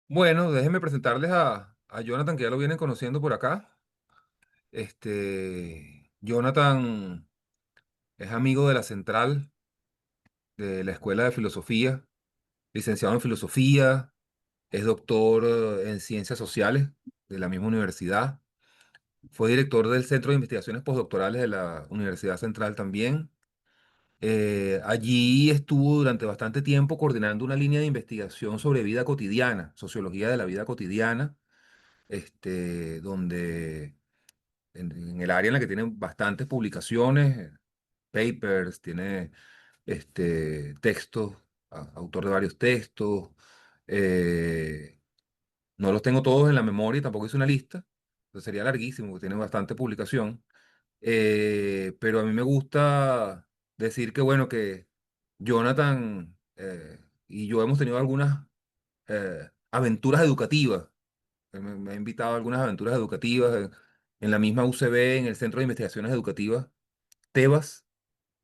Bueno, déjenme presentarles a Jonathan, que ya lo vienen conociendo por acá. Jonathan es amigo de la central de la Escuela de Filosofía, licenciado en Filosofía, es doctor en Ciencias Sociales de la misma universidad. Fue director del Centro de Investigaciones Postdoctorales de la Universidad Central también. Allí estuvo durante bastante tiempo coordinando una línea de investigación sobre vida cotidiana, sociología de la vida cotidiana, donde en el área en la que tiene bastantes publicaciones, papers, tiene textos, autor de varios textos. eh, no los tengo todos en la memoria y tampoco hice una lista, entonces sería larguísimo, porque tiene bastante publicación. Pero a mí me gusta decir que, bueno, que Jonathan y yo hemos tenido algunas aventuras educativas. Me ha invitado a algunas aventuras educativas en la misma UCB, en el Centro de Investigaciones Educativas, Tebas.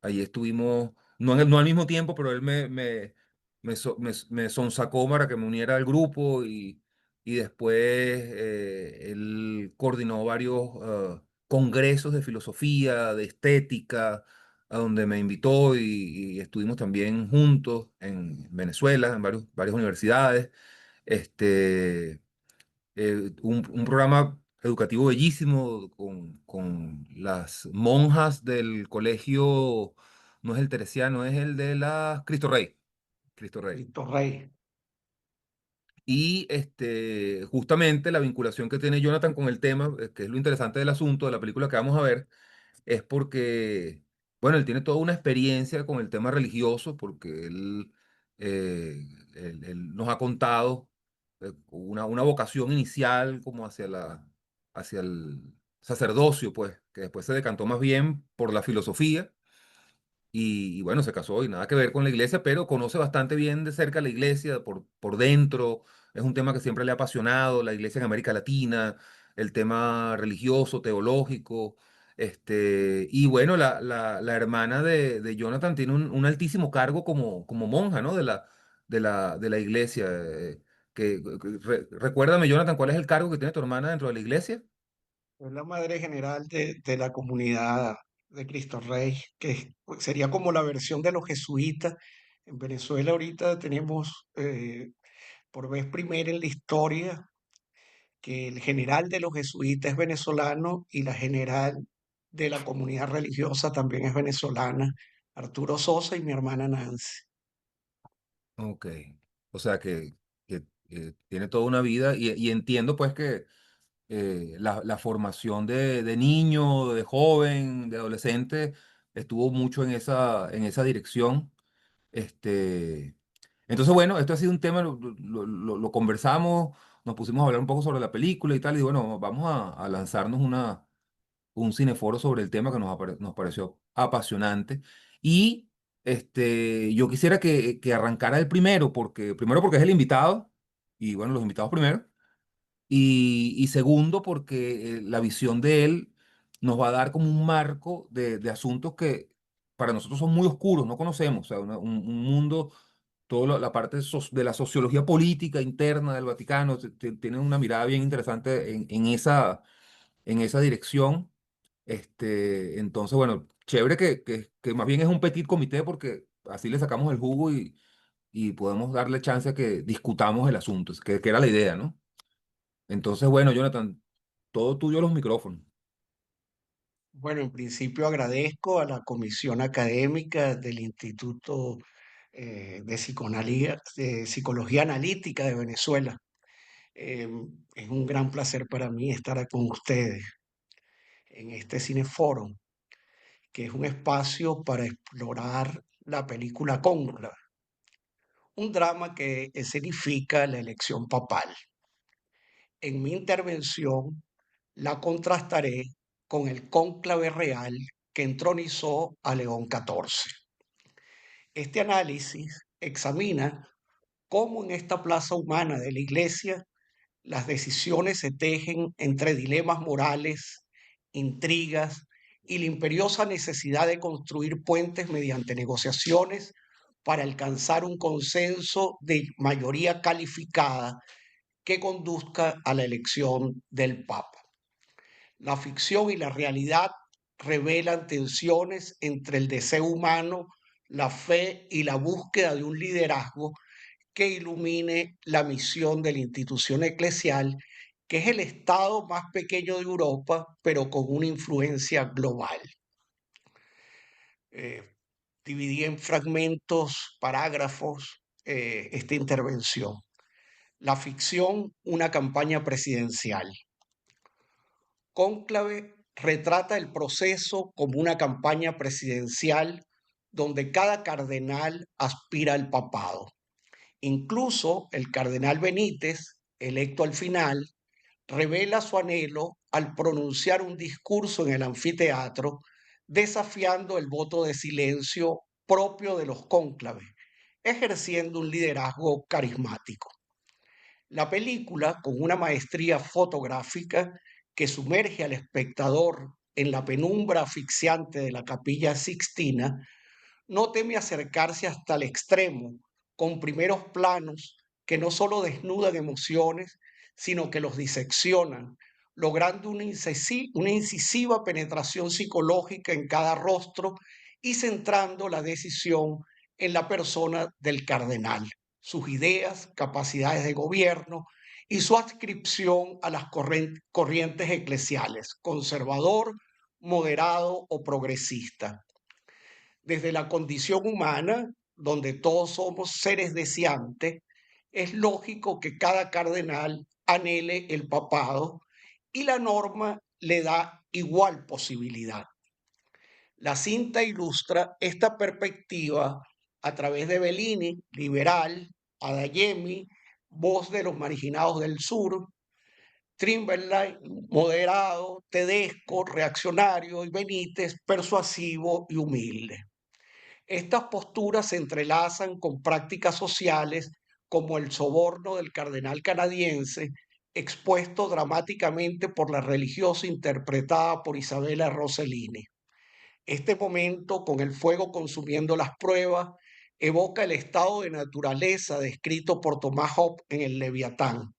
Allí estuvimos, no al mismo tiempo, pero él me sonsacó para que me uniera al grupo y después él coordinó varios congresos de filosofía, de estética, a donde me invitó y estuvimos también juntos en Venezuela, en varias universidades. Este, un programa educativo bellísimo con las monjas del colegio, no es el Teresiano, es el de la Cristo Rey. Cristo Rey. Cristo Rey. Y justamente la vinculación que tiene Jonathan con el tema, que es lo interesante del asunto de la película que vamos a ver, es porque, bueno, él tiene toda una experiencia con el tema religioso, porque él nos ha contado una vocación inicial como hacia el sacerdocio, pues, que después se decantó más bien por la filosofía y bueno, se casó y nada que ver con la iglesia, pero conoce bastante bien de cerca la iglesia por dentro. Es un tema que siempre le ha apasionado, la iglesia en América Latina, el tema religioso, teológico. Y bueno, la hermana de Jonathan tiene un altísimo cargo como monja, ¿no? De la iglesia. Recuérdame, Jonathan, ¿cuál es el cargo que tiene tu hermana dentro de la iglesia? Es la madre general de la comunidad de Cristo Rey, sería como la versión de los jesuitas. En Venezuela ahorita tenemos por vez primera en la historia que el general de los jesuitas es venezolano y la general de la comunidad religiosa también es venezolana, Arturo Sosa y mi hermana Nancy. Ok. O sea que tiene toda una vida y entiendo pues que la formación de niño, de joven, de adolescente, estuvo mucho en esa dirección. Este, entonces, bueno, esto ha sido un tema, lo conversamos, nos pusimos a hablar un poco sobre la película y tal, y bueno, vamos a lanzarnos un cineforo sobre el tema que nos pareció apasionante. Y yo quisiera que arrancara el primero porque es el invitado, y bueno, los invitados primero. Y segundo, porque la visión de él nos va a dar como un marco de asuntos que para nosotros son muy oscuros, no conocemos, o sea, un mundo, toda la parte de la sociología política interna del Vaticano, tiene una mirada bien interesante en esa dirección. Entonces, bueno, chévere que más bien es un petit comité porque así le sacamos el jugo y podemos darle chance a que discutamos el asunto, que era la idea, ¿no? Entonces, bueno, Jonathan, todo tuyo los micrófonos. Bueno, en principio agradezco a la comisión académica del Instituto de Psicología Analítica de Venezuela. Es un gran placer para mí estar con ustedes en este Cineforum, que es un espacio para explorar la película Cónclave, un drama que escenifica la elección papal. En mi intervención la contrastaré con el cónclave real que entronizó a León XIV. Este análisis examina cómo en esta plaza humana de la Iglesia Las decisiones se tejen entre dilemas morales, intrigas y la imperiosa necesidad de construir puentes mediante negociaciones para alcanzar un consenso de mayoría calificada que conduzca a la elección del Papa. La ficción y la realidad revelan tensiones entre el deseo humano, la fe y la búsqueda de un liderazgo que ilumine la misión de la institución eclesial, que es el Estado más pequeño de Europa, pero con una influencia global. Eh, Dividí en fragmentos, parágrafos, esta intervención. La ficción, una campaña presidencial. Cónclave retrata el proceso como una campaña presidencial donde cada cardenal aspira al papado. Incluso el cardenal Benítez, electo al final, revela su anhelo al pronunciar un discurso en el anfiteatro desafiando el voto de silencio propio de los cónclaves, ejerciendo un liderazgo carismático. La película, con una maestría fotográfica que sumerge al espectador en la penumbra asfixiante de la Capilla Sixtina, no teme acercarse hasta el extremo, con primeros planos que no solo desnudan emociones, sino que los diseccionan, logrando una incisiva penetración psicológica en cada rostro y centrando la decisión en la persona del cardenal, sus ideas, capacidades de gobierno y su adscripción a las corrientes eclesiales, conservador, moderado o progresista. Desde la condición humana, donde todos somos seres deseantes, es lógico que cada cardenal anhele el papado y la norma le da igual posibilidad. La cinta ilustra esta perspectiva a través de Bellini, liberal, Adayemi, voz de los marginados del sur, Trimberlake, moderado, Tedesco, reaccionario y Benítez, persuasivo y humilde. Estas posturas se entrelazan con prácticas sociales como el soborno del cardenal canadiense, expuesto dramáticamente por la religiosa interpretada por Isabella Rossellini. Este momento, con el fuego consumiendo las pruebas, evoca el estado de naturaleza descrito por Tomás Hobbes en el Leviatán.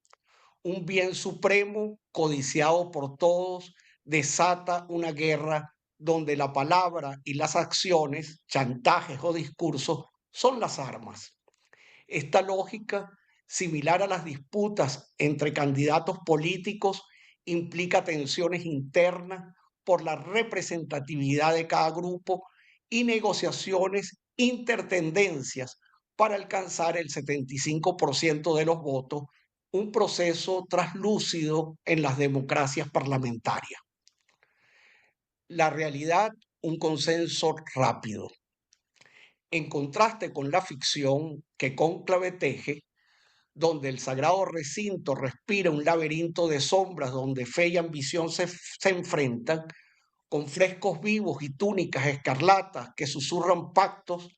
Un bien supremo, codiciado por todos, desata una guerra donde la palabra y las acciones, chantajes o discursos, son las armas. Esta lógica, similar a las disputas entre candidatos políticos, implica tensiones internas por la representatividad de cada grupo y negociaciones intertendencias para alcanzar el 75% de los votos, un proceso traslúcido en las democracias parlamentarias. La realidad, un consenso rápido. En contraste con la ficción que Cónclave teje, donde el sagrado recinto respira un laberinto de sombras donde fe y ambición se enfrentan, con frescos vivos y túnicas escarlatas que susurran pactos,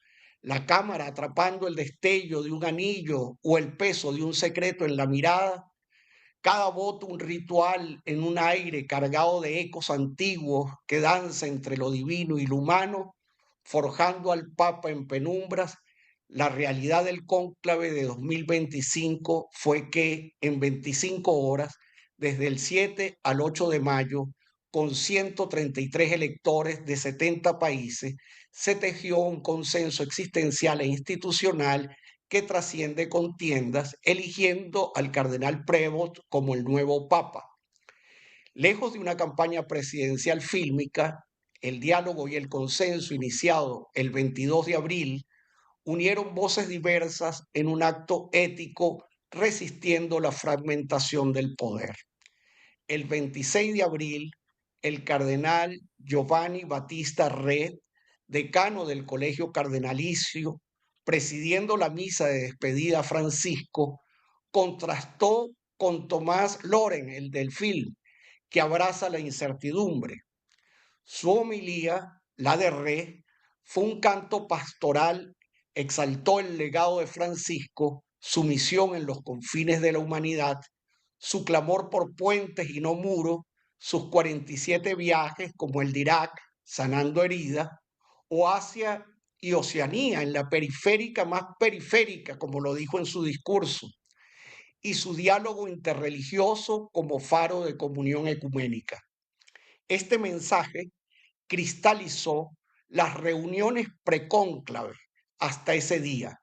la cámara atrapando el destello de un anillo o el peso de un secreto en la mirada, cada voto un ritual en un aire cargado de ecos antiguos que danza entre lo divino y lo humano, forjando al Papa en penumbras. La realidad del cónclave de 2025 fue que en 25 horas, desde el 7 al 8 de mayo, con 133 electores de 70 países, se tejió un consenso existencial e institucional que trasciende contiendas, eligiendo al cardenal Prevost como el nuevo papa. Lejos de una campaña presidencial fílmica, el diálogo y el consenso iniciado el 22 de abril unieron voces diversas en un acto ético resistiendo la fragmentación del poder. El 26 de abril, el cardenal Giovanni Battista Re, decano del Colegio Cardenalicio, presidiendo la misa de despedida a Francisco, contrastó con Tomás Loren, el del film, que abraza la incertidumbre. Su homilía, la de Re, fue un canto pastoral, exaltó el legado de Francisco, su misión en los confines de la humanidad, su clamor por puentes y no muros, sus 47 viajes como el de Irak, sanando heridas, o Asia y Oceanía, en la periférica más periférica, como lo dijo en su discurso, y su diálogo interreligioso como faro de comunión ecuménica. Este mensaje cristalizó las reuniones precónclave hasta ese día,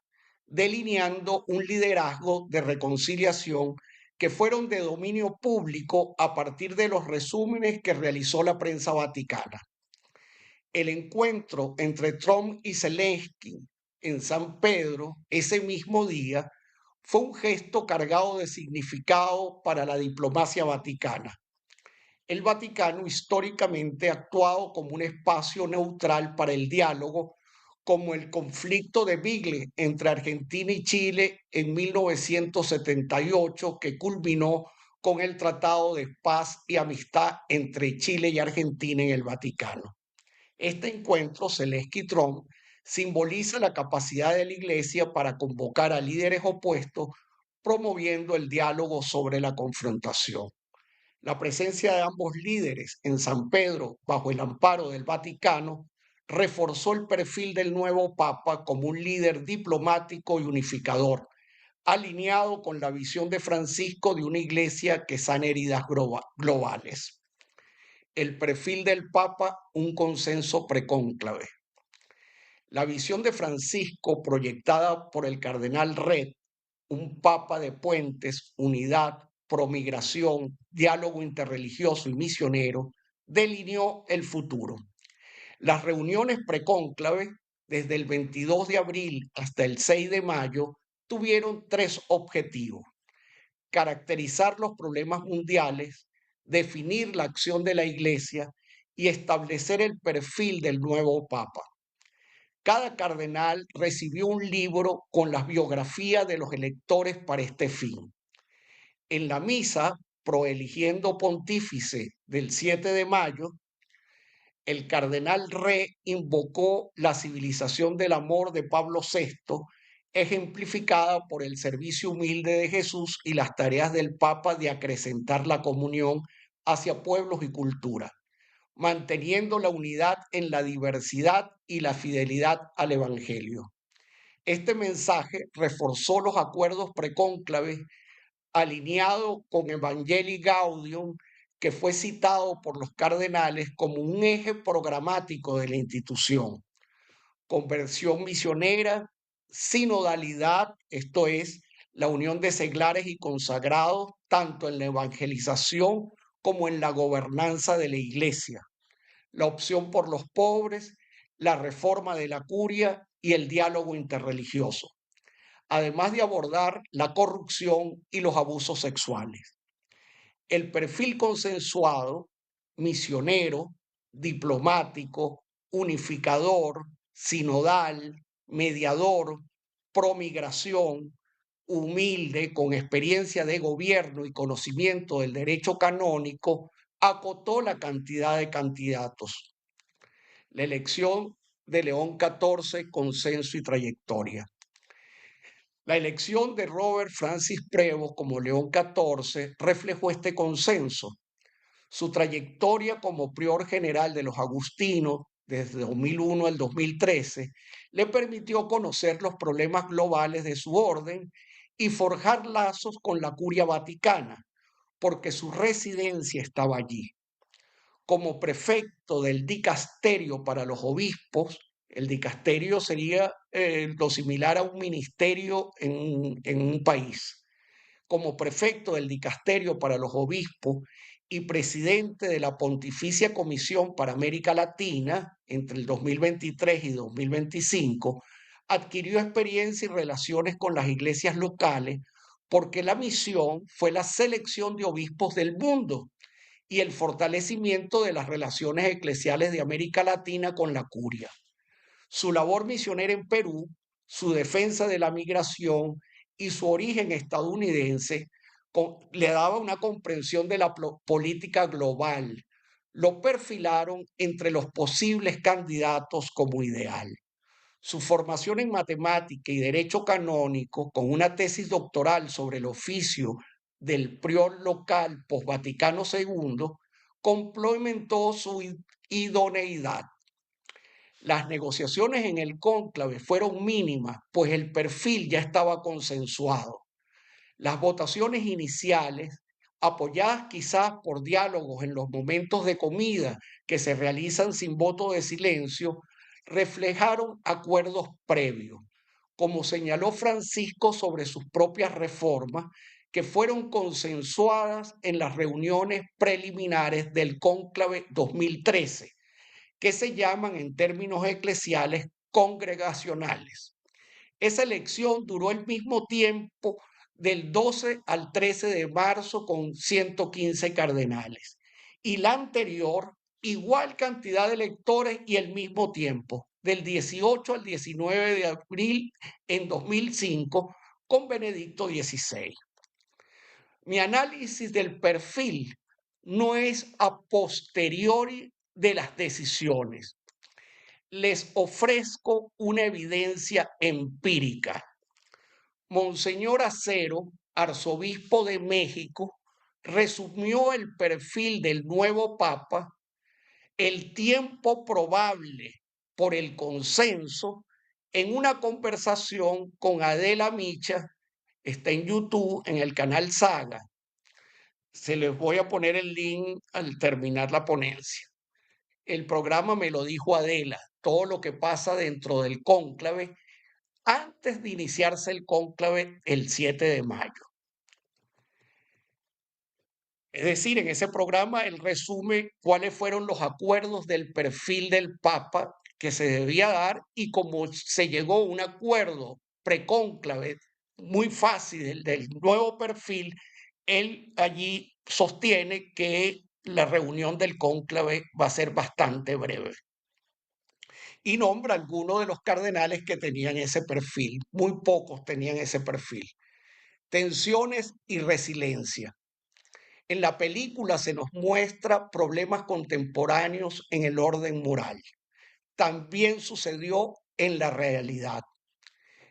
delineando un liderazgo de reconciliación que fueron de dominio público a partir de los resúmenes que realizó la prensa vaticana. El encuentro entre Trump y Zelensky en San Pedro ese mismo día fue un gesto cargado de significado para la diplomacia vaticana. El Vaticano históricamente ha actuado como un espacio neutral para el diálogo, como el conflicto de Bigle entre Argentina y Chile en 1978, que culminó con el Tratado de Paz y Amistad entre Chile y Argentina en el Vaticano. Este encuentro, Zelensky-Trump, simboliza la capacidad de la Iglesia para convocar a líderes opuestos, promoviendo el diálogo sobre la confrontación. La presencia de ambos líderes en San Pedro, bajo el amparo del Vaticano, reforzó el perfil del nuevo Papa como un líder diplomático y unificador, alineado con la visión de Francisco de una iglesia que sana heridas globales. El perfil del Papa, un consenso precónclave. La visión de Francisco, proyectada por el cardenal Red, un papa de puentes, unidad, promigración, diálogo interreligioso y misionero, delineó el futuro. Las reuniones precónclave, desde el 22 de abril hasta el 6 de mayo, tuvieron tres objetivos: caracterizar los problemas mundiales, definir la acción de la Iglesia y establecer el perfil del nuevo Papa. Cada cardenal recibió un libro con las biografías de los electores para este fin. En la misa proeligiendo pontífice del 7 de mayo, el cardenal Re invocó la civilización del amor de Pablo VI, ejemplificada por el servicio humilde de Jesús y las tareas del Papa de acrecentar la comunión hacia pueblos y culturas, manteniendo la unidad en la diversidad y la fidelidad al Evangelio. Este mensaje reforzó los acuerdos precónclaves, alineado con Evangelii Gaudium, que fue citado por los cardenales como un eje programático de la institución. Conversión misionera, sinodalidad, esto es, la unión de seglares y consagrados, tanto en la evangelización como en la gobernanza de la iglesia. La opción por los pobres, la reforma de la curia y el diálogo interreligioso, además de abordar la corrupción y los abusos sexuales. El perfil consensuado, misionero, diplomático, unificador, sinodal, mediador, promigración, humilde, con experiencia de gobierno y conocimiento del derecho canónico, acotó la cantidad de candidatos. La elección de León XIV, consenso y trayectoria. La elección de Robert Francis Prevost como León XIV reflejó este consenso. Su trayectoria como prior general de los agustinos desde 2001 al 2013 le permitió conocer los problemas globales de su orden y forjar lazos con la curia vaticana, porque su residencia estaba allí. Como prefecto del dicasterio para los obispos, el dicasterio sería lo similar a un ministerio en un país. Como prefecto del dicasterio para los obispos y presidente de la Pontificia Comisión para América Latina entre el 2023 y 2025, adquirió experiencia y relaciones con las iglesias locales, porque la misión fue la selección de obispos del mundo y el fortalecimiento de las relaciones eclesiales de América Latina con la curia. Su labor misionera en Perú, su defensa de la migración y su origen estadounidense le daba una comprensión de la política global. Lo perfilaron entre los posibles candidatos como ideal. Su formación en matemática y derecho canónico, con una tesis doctoral sobre el oficio del prior local post-Vaticano II complementó su idoneidad. Las negociaciones en el cónclave fueron mínimas, pues el perfil ya estaba consensuado. Las votaciones iniciales, apoyadas quizás por diálogos en los momentos de comida que se realizan sin voto de silencio, reflejaron acuerdos previos, como señaló Francisco sobre sus propias reformas, que fueron consensuadas en las reuniones preliminares del cónclave 2013, que se llaman en términos eclesiales congregacionales. Esa elección duró el mismo tiempo del 12 al 13 de marzo con 115 cardenales. Y la anterior, igual cantidad de electores y el mismo tiempo, del 18 al 19 de abril en 2005 con Benedicto XVI. Mi análisis del perfil no es a posteriori de las decisiones. Les ofrezco una evidencia empírica. Monseñor Acero, arzobispo de México, resumió el perfil del nuevo Papa, el tiempo probable por el consenso, en una conversación con Adela Micha, está en YouTube, en el canal Saga. Se les voy a poner el link al terminar la ponencia. El programa me lo dijo Adela, todo lo que pasa dentro del cónclave antes de iniciarse el cónclave el 7 de mayo. Es decir, en ese programa él resume cuáles fueron los acuerdos del perfil del Papa que se debía dar y cómo se llegó a un acuerdo precónclave muy fácil del nuevo perfil. Él allí sostiene que la reunión del cónclave va a ser bastante breve y nombra algunos de los cardenales que tenían ese perfil. Muy pocos tenían ese perfil. Tensiones y resiliencia. En la película se nos muestra problemas contemporáneos en el orden moral. También sucedió en la realidad.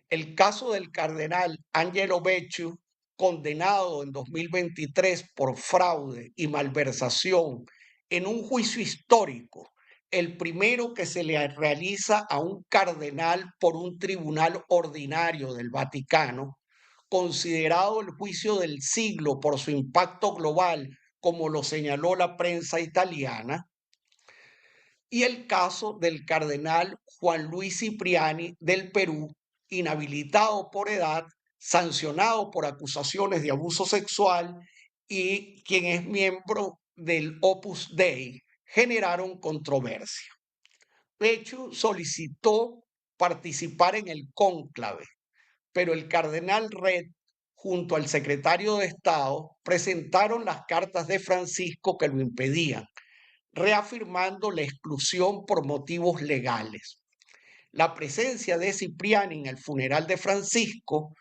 El caso del cardenal Angelo Becciu, condenado en 2023 por fraude y malversación en un juicio histórico, el primero que se le realiza a un cardenal por un tribunal ordinario del Vaticano, considerado el juicio del siglo por su impacto global, como lo señaló la prensa italiana, y el caso del cardenal Juan Luis Cipriani del Perú, inhabilitado por edad, sancionado por acusaciones de abuso sexual y quien es miembro del Opus Dei, generaron controversia. Pechu solicitó participar en el cónclave, pero el cardenal Red, junto al secretario de Estado, presentaron las cartas de Francisco que lo impedían, reafirmando la exclusión por motivos legales. La presencia de Cipriani en el funeral de Francisco,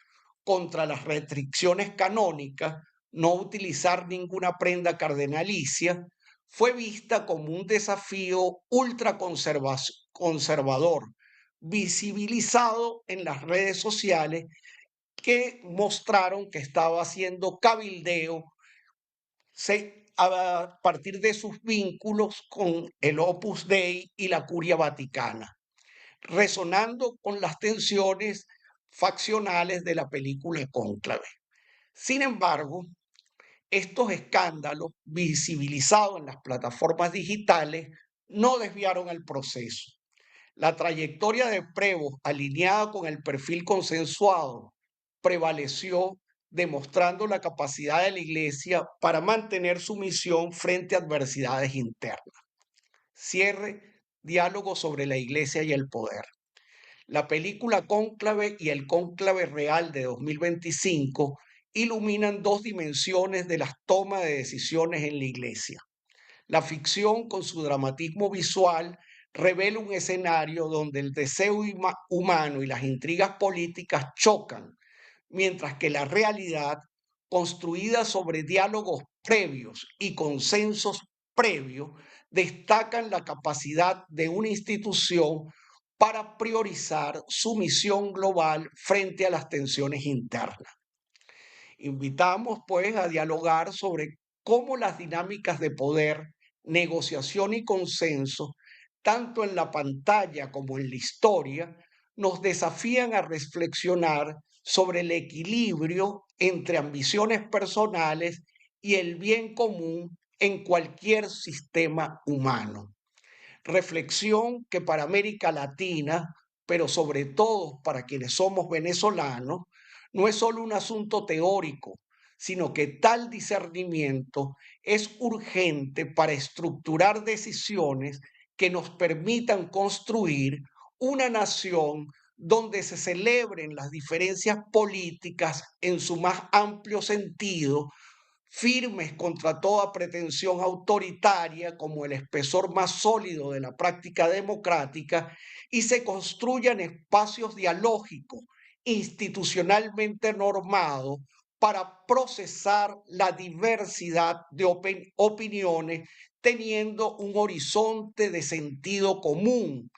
contra las restricciones canónicas, no utilizar ninguna prenda cardenalicia, fue vista como un desafío ultraconservador, visibilizado en las redes sociales que mostraron que estaba haciendo cabildeo a partir de sus vínculos con el Opus Dei y la Curia Vaticana, resonando con las tensiones faccionales de la película Cónclave. Sin embargo, estos escándalos visibilizados en las plataformas digitales no desviaron el proceso. La trayectoria de Prevost, alineada con el perfil consensuado, prevaleció, demostrando la capacidad de la Iglesia para mantener su misión frente a adversidades internas. Cierre, diálogo sobre la Iglesia y el poder. La película Cónclave y el Cónclave Real de 2025 iluminan dos dimensiones de las tomas de decisiones en la Iglesia. La ficción, con su dramatismo visual, revela un escenario donde el deseo humano y las intrigas políticas chocan, mientras que la realidad, construida sobre diálogos previos y consensos previos, destacan la capacidad de una institución para priorizar su misión global frente a las tensiones internas. Invitamos pues a dialogar sobre cómo las dinámicas de poder, negociación y consenso, tanto en la pantalla como en la historia, nos desafían a reflexionar sobre el equilibrio entre ambiciones personales y el bien común en cualquier sistema humano. Reflexión que para América Latina, pero sobre todo para quienes somos venezolanos, no es solo un asunto teórico, sino que tal discernimiento es urgente para estructurar decisiones que nos permitan construir una nación donde se celebren las diferencias políticas en su más amplio sentido, firmes contra toda pretensión autoritaria como el espesor más sólido de la práctica democrática, y se construyan espacios dialógicos institucionalmente normados para procesar la diversidad de opiniones, teniendo un horizonte de sentido común,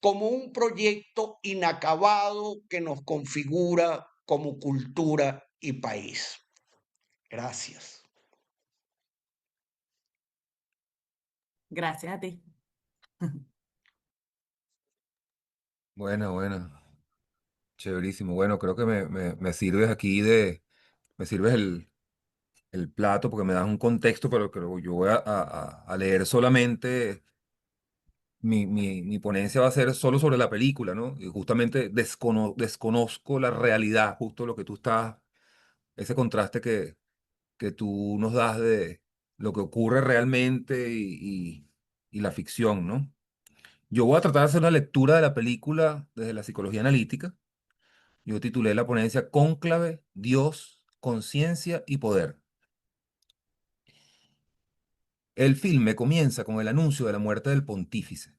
como un proyecto inacabado que nos configura como cultura y país. Gracias. Gracias a ti. Bueno, bueno, chéverísimo. Bueno, creo que me sirves aquí de, me sirves el plato porque me das un contexto, pero que yo voy a leer solamente, mi ponencia va a ser solo sobre la película, ¿no? Y justamente desconozco la realidad, justo lo que tú estás, ese contraste que tú nos das de lo que ocurre realmente y la ficción, ¿no? Yo voy a tratar de hacer una lectura de la película desde la psicología analítica. Yo titulé la ponencia Cónclave, Dios, Conciencia y Poder. El filme comienza con el anuncio de la muerte del pontífice.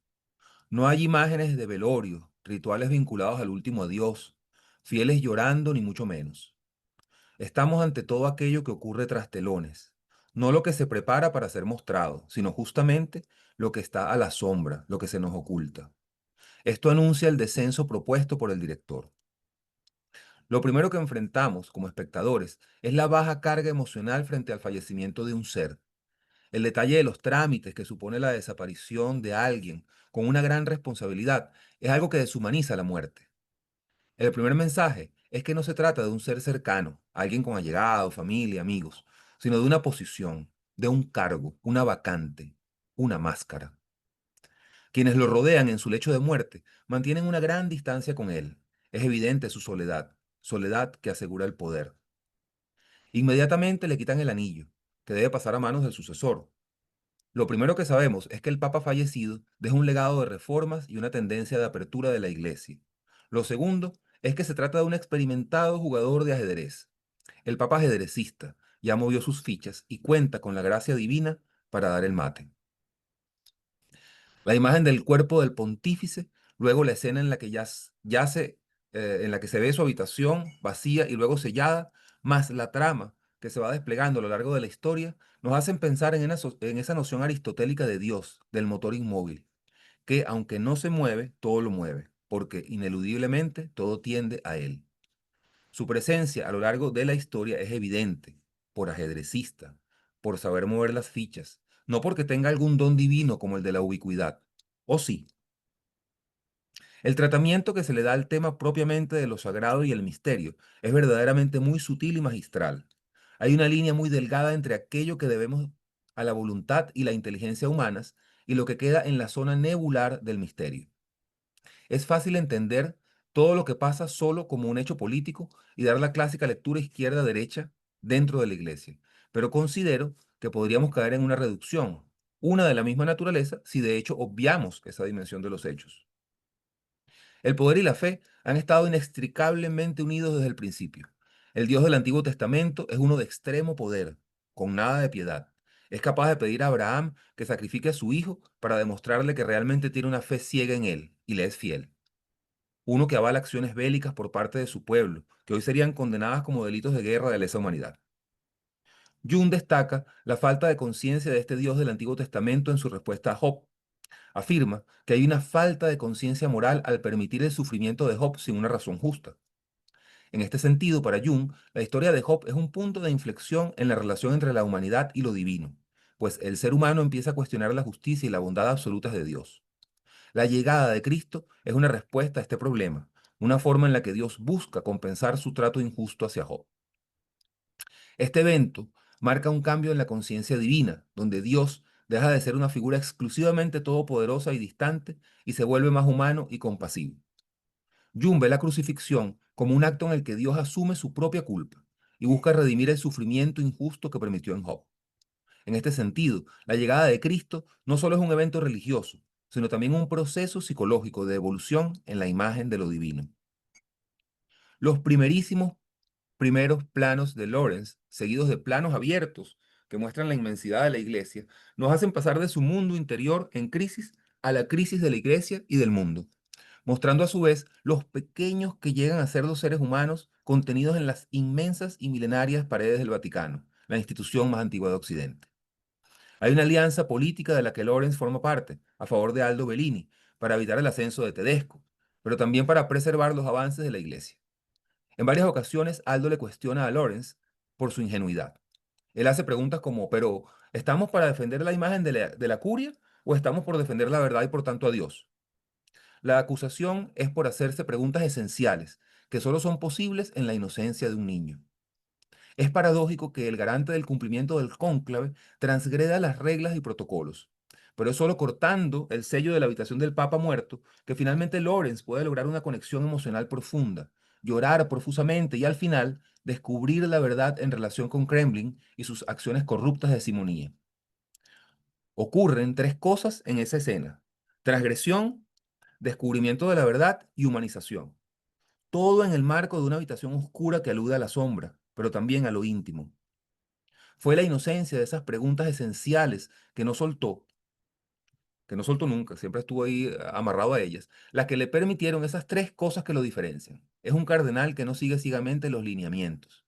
No hay imágenes de velorio, rituales vinculados al último adiós, fieles llorando ni mucho menos. Estamos ante todo aquello que ocurre tras telones, no lo que se prepara para ser mostrado, sino justamente lo que está a la sombra, lo que se nos oculta. Esto anuncia el descenso propuesto por el director. Lo primero que enfrentamos como espectadores es la baja carga emocional frente al fallecimiento de un ser. El detalle de los trámites que supone la desaparición de alguien con una gran responsabilidad es algo que deshumaniza la muerte. El primer mensaje es que no se trata de un ser cercano, alguien con allegado, familia, amigos, sino de una posición, de un cargo, una vacante, una máscara. Quienes lo rodean en su lecho de muerte mantienen una gran distancia con él. Es evidente su soledad, soledad que asegura el poder. Inmediatamente le quitan el anillo, que debe pasar a manos del sucesor. Lo primero que sabemos es que el Papa fallecido deja un legado de reformas y una tendencia de apertura de la Iglesia. Lo segundo es que se trata de un experimentado jugador de ajedrez. El Papa ajedrecista ya movió sus fichas y cuenta con la gracia divina para dar el mate. La imagen del cuerpo del pontífice, luego la escena en la que yace, en la que se ve su habitación vacía y luego sellada, más la trama que se va desplegando a lo largo de la historia, nos hacen pensar en esa noción aristotélica de Dios, del motor inmóvil, que aunque no se mueve, todo lo mueve, porque ineludiblemente todo tiende a él. Su presencia a lo largo de la historia es evidente, por ajedrecista, por saber mover las fichas, no porque tenga algún don divino como el de la ubicuidad. ¿O sí? El tratamiento que se le da al tema propiamente de lo sagrado y el misterio es verdaderamente muy sutil y magistral. Hay una línea muy delgada entre aquello que debemos a la voluntad y la inteligencia humanas y lo que queda en la zona nebular del misterio. Es fácil entender todo lo que pasa solo como un hecho político y dar la clásica lectura izquierda-derecha dentro de la iglesia, pero considero que podríamos caer en una reducción, una de la misma naturaleza, si de hecho obviamos esa dimensión de los hechos. El poder y la fe han estado inextricablemente unidos desde el principio. El Dios del Antiguo Testamento es uno de extremo poder, con nada de piedad. Es capaz de pedir a Abraham que sacrifique a su hijo para demostrarle que realmente tiene una fe ciega en él y le es fiel. Uno que avala acciones bélicas por parte de su pueblo, que hoy serían condenadas como delitos de guerra de lesa humanidad. Jung destaca la falta de conciencia de este Dios del Antiguo Testamento en su respuesta a Job. Afirma que hay una falta de conciencia moral al permitir el sufrimiento de Job sin una razón justa. En este sentido, para Jung, la historia de Job es un punto de inflexión en la relación entre la humanidad y lo divino, pues el ser humano empieza a cuestionar la justicia y la bondad absolutas de Dios. La llegada de Cristo es una respuesta a este problema, una forma en la que Dios busca compensar su trato injusto hacia Job. Este evento marca un cambio en la conciencia divina, donde Dios deja de ser una figura exclusivamente todopoderosa y distante y se vuelve más humano y compasivo. Jung ve la crucifixión como un acto en el que Dios asume su propia culpa y busca redimir el sufrimiento injusto que permitió en Job. En este sentido, la llegada de Cristo no solo es un evento religioso, sino también un proceso psicológico de evolución en la imagen de lo divino. Los primeros planos de Lawrence, seguidos de planos abiertos que muestran la inmensidad de la iglesia, nos hacen pasar de su mundo interior en crisis a la crisis de la iglesia y del mundo, mostrando a su vez los pequeños que llegan a ser los seres humanos contenidos en las inmensas y milenarias paredes del Vaticano, la institución más antigua de Occidente. Hay una alianza política de la que Lawrence forma parte, a favor de Aldo Bellini, para evitar el ascenso de Tedesco, pero también para preservar los avances de la iglesia. En varias ocasiones, Aldo le cuestiona a Lawrence por su ingenuidad. Él hace preguntas como, pero ¿estamos para defender la imagen de la curia o estamos por defender la verdad y por tanto a Dios? La acusación es por hacerse preguntas esenciales, que solo son posibles en la inocencia de un niño. Es paradójico que el garante del cumplimiento del cónclave transgreda las reglas y protocolos, pero es solo cortando el sello de la habitación del Papa muerto que finalmente Lawrence puede lograr una conexión emocional profunda, llorar profusamente y al final descubrir la verdad en relación con Kremlin y sus acciones corruptas de simonía. Ocurren tres cosas en esa escena: transgresión, descubrimiento de la verdad y humanización. Todo en el marco de una habitación oscura que alude a la sombra, pero también a lo íntimo. Fue la inocencia de esas preguntas esenciales que no soltó nunca, siempre estuvo ahí amarrado a ellas, las que le permitieron esas tres cosas que lo diferencian. Es un cardenal que no sigue ciegamente los lineamientos.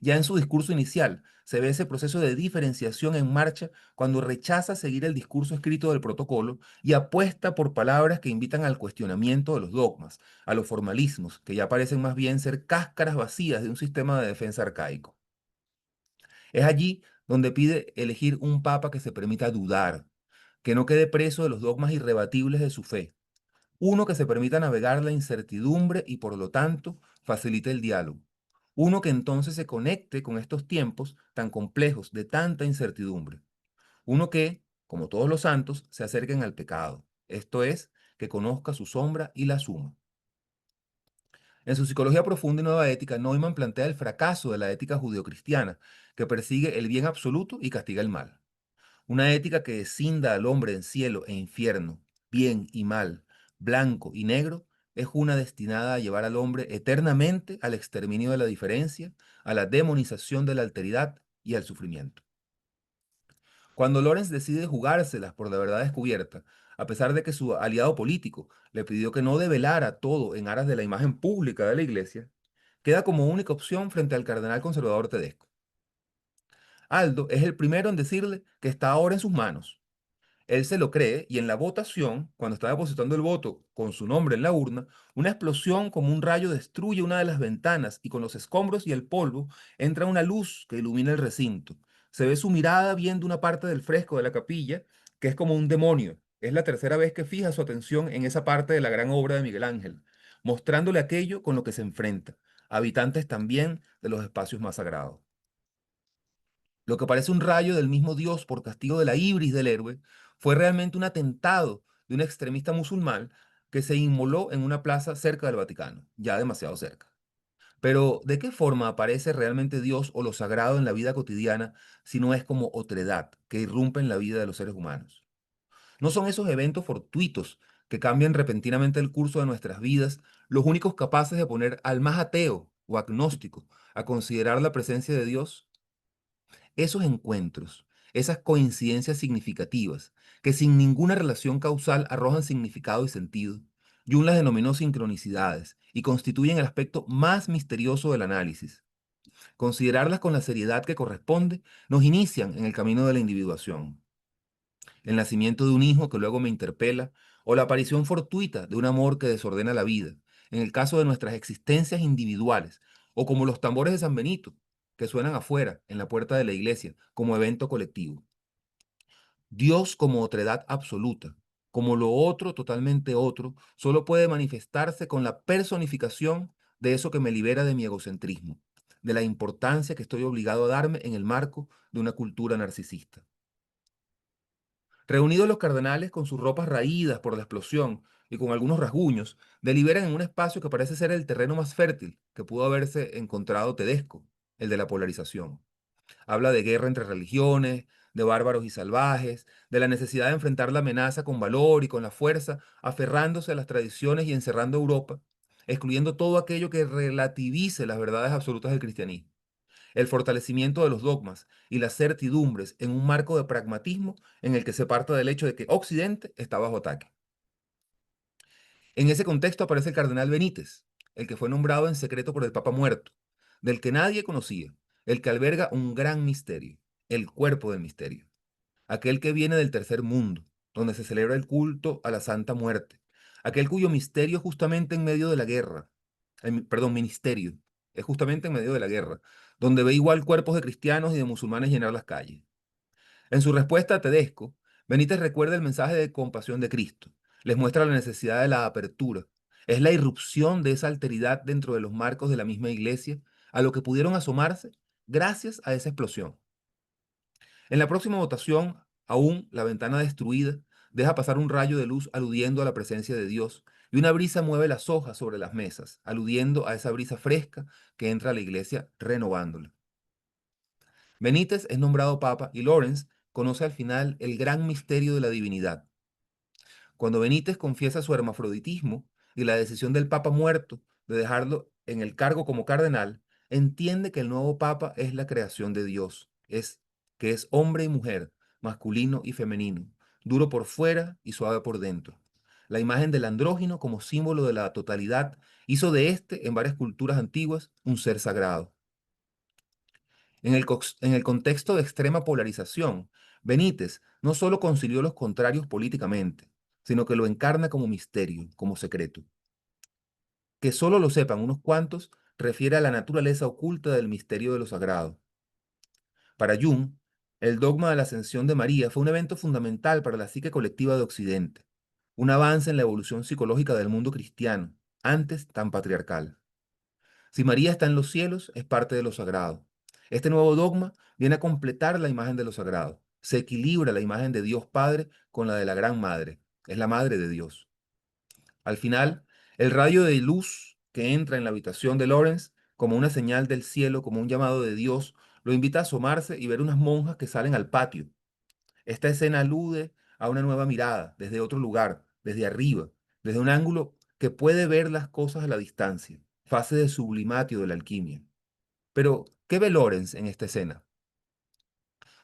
Ya en su discurso inicial se ve ese proceso de diferenciación en marcha cuando rechaza seguir el discurso escrito del protocolo y apuesta por palabras que invitan al cuestionamiento de los dogmas, a los formalismos, que ya parecen más bien ser cáscaras vacías de un sistema de defensa arcaico. Es allí donde pide elegir un papa que se permita dudar, que no quede preso de los dogmas irrebatibles de su fe, uno que se permita navegar la incertidumbre y por lo tanto facilite el diálogo, uno que entonces se conecte con estos tiempos tan complejos de tanta incertidumbre, uno que, como todos los santos, se acerquen al pecado, esto es, que conozca su sombra y la suma. En su Psicología Profunda y Nueva Ética, Neumann plantea el fracaso de la ética judeocristiana, que persigue el bien absoluto y castiga el mal. Una ética que escinda al hombre en cielo e infierno, bien y mal, blanco y negro, es una destinada a llevar al hombre eternamente al exterminio de la diferencia, a la demonización de la alteridad y al sufrimiento. Cuando Lawrence decide jugárselas por la verdad descubierta, a pesar de que su aliado político le pidió que no develara todo en aras de la imagen pública de la iglesia, queda como única opción frente al cardenal conservador Tedesco. Aldo es el primero en decirle que está ahora en sus manos. Él se lo cree y en la votación, cuando está depositando el voto con su nombre en la urna, una explosión como un rayo destruye una de las ventanas y con los escombros y el polvo entra una luz que ilumina el recinto. Se ve su mirada viendo una parte del fresco de la capilla que es como un demonio. Es la tercera vez que fija su atención en esa parte de la gran obra de Miguel Ángel, mostrándole aquello con lo que se enfrenta, habitantes también de los espacios más sagrados. Lo que parece un rayo del mismo Dios por castigo de la ibris del héroe fue realmente un atentado de un extremista musulmán que se inmoló en una plaza cerca del Vaticano, ya demasiado cerca. Pero, ¿de qué forma aparece realmente Dios o lo sagrado en la vida cotidiana si no es como otredad que irrumpe en la vida de los seres humanos? ¿No son esos eventos fortuitos que cambian repentinamente el curso de nuestras vidas los únicos capaces de poner al más ateo o agnóstico a considerar la presencia de Dios? Esos encuentros, esas coincidencias significativas, que sin ninguna relación causal arrojan significado y sentido, Jung las denominó sincronicidades y constituyen el aspecto más misterioso del análisis. Considerarlas con la seriedad que corresponde nos inician en el camino de la individuación. El nacimiento de un hijo que luego me interpela, o la aparición fortuita de un amor que desordena la vida, en el caso de nuestras existencias individuales, o como los tambores de San Benito, que suenan afuera, en la puerta de la iglesia, como evento colectivo. Dios como otredad absoluta, como lo otro, totalmente otro, solo puede manifestarse con la personificación de eso que me libera de mi egocentrismo, de la importancia que estoy obligado a darme en el marco de una cultura narcisista. Reunidos los cardenales con sus ropas raídas por la explosión y con algunos rasguños, deliberan en un espacio que parece ser el terreno más fértil que pudo haberse encontrado Tedesco, el de la polarización. Habla de guerra entre religiones, de bárbaros y salvajes, de la necesidad de enfrentar la amenaza con valor y con la fuerza, aferrándose a las tradiciones y encerrando Europa, excluyendo todo aquello que relativice las verdades absolutas del cristianismo. El fortalecimiento de los dogmas y las certidumbres en un marco de pragmatismo en el que se parta del hecho de que Occidente está bajo ataque. En ese contexto aparece el cardenal Benítez, el que fue nombrado en secreto por el Papa muerto, del que nadie conocía, el que alberga un gran misterio, el cuerpo del misterio, aquel que viene del tercer mundo, donde se celebra el culto a la Santa Muerte, aquel cuyo misterio justamente en medio de la guerra, perdón, ministerio, es justamente en medio de la guerra, donde ve igual cuerpos de cristianos y de musulmanes llenar las calles. En su respuesta a Tedesco, Benítez recuerda el mensaje de compasión de Cristo. Les muestra la necesidad de la apertura. Es la irrupción de esa alteridad dentro de los marcos de la misma iglesia a lo que pudieron asomarse gracias a esa explosión. En la próxima votación, aún la ventana destruida deja pasar un rayo de luz aludiendo a la presencia de Dios y una brisa mueve las hojas sobre las mesas, aludiendo a esa brisa fresca que entra a la iglesia renovándola. Benítez es nombrado papa y Lawrence conoce al final el gran misterio de la divinidad. Cuando Benítez confiesa su hermafroditismo y la decisión del papa muerto de dejarlo en el cargo como cardenal, entiende que el nuevo papa es la creación de Dios, que es hombre y mujer, masculino y femenino, duro por fuera y suave por dentro. La imagen del andrógino como símbolo de la totalidad hizo de este, en varias culturas antiguas, un ser sagrado. En el contexto de extrema polarización, Benítez no solo concilió los contrarios políticamente, sino que lo encarna como misterio, como secreto. Que solo lo sepan unos cuantos refiere a la naturaleza oculta del misterio de lo sagrado. Para Jung, el dogma de la ascensión de María fue un evento fundamental para la psique colectiva de Occidente, un avance en la evolución psicológica del mundo cristiano, antes tan patriarcal. Si María está en los cielos, es parte de lo sagrado. Este nuevo dogma viene a completar la imagen de lo sagrado. Se equilibra la imagen de Dios Padre con la de la Gran Madre. Es la Madre de Dios. Al final, el rayo de luz que entra en la habitación de Lawrence, como una señal del cielo, como un llamado de Dios, lo invita a asomarse y ver unas monjas que salen al patio. Esta escena alude a una nueva mirada, desde otro lugar, desde arriba, desde un ángulo que puede ver las cosas a la distancia, fase de sublimatio de la alquimia. Pero, ¿qué ve Lawrence en esta escena?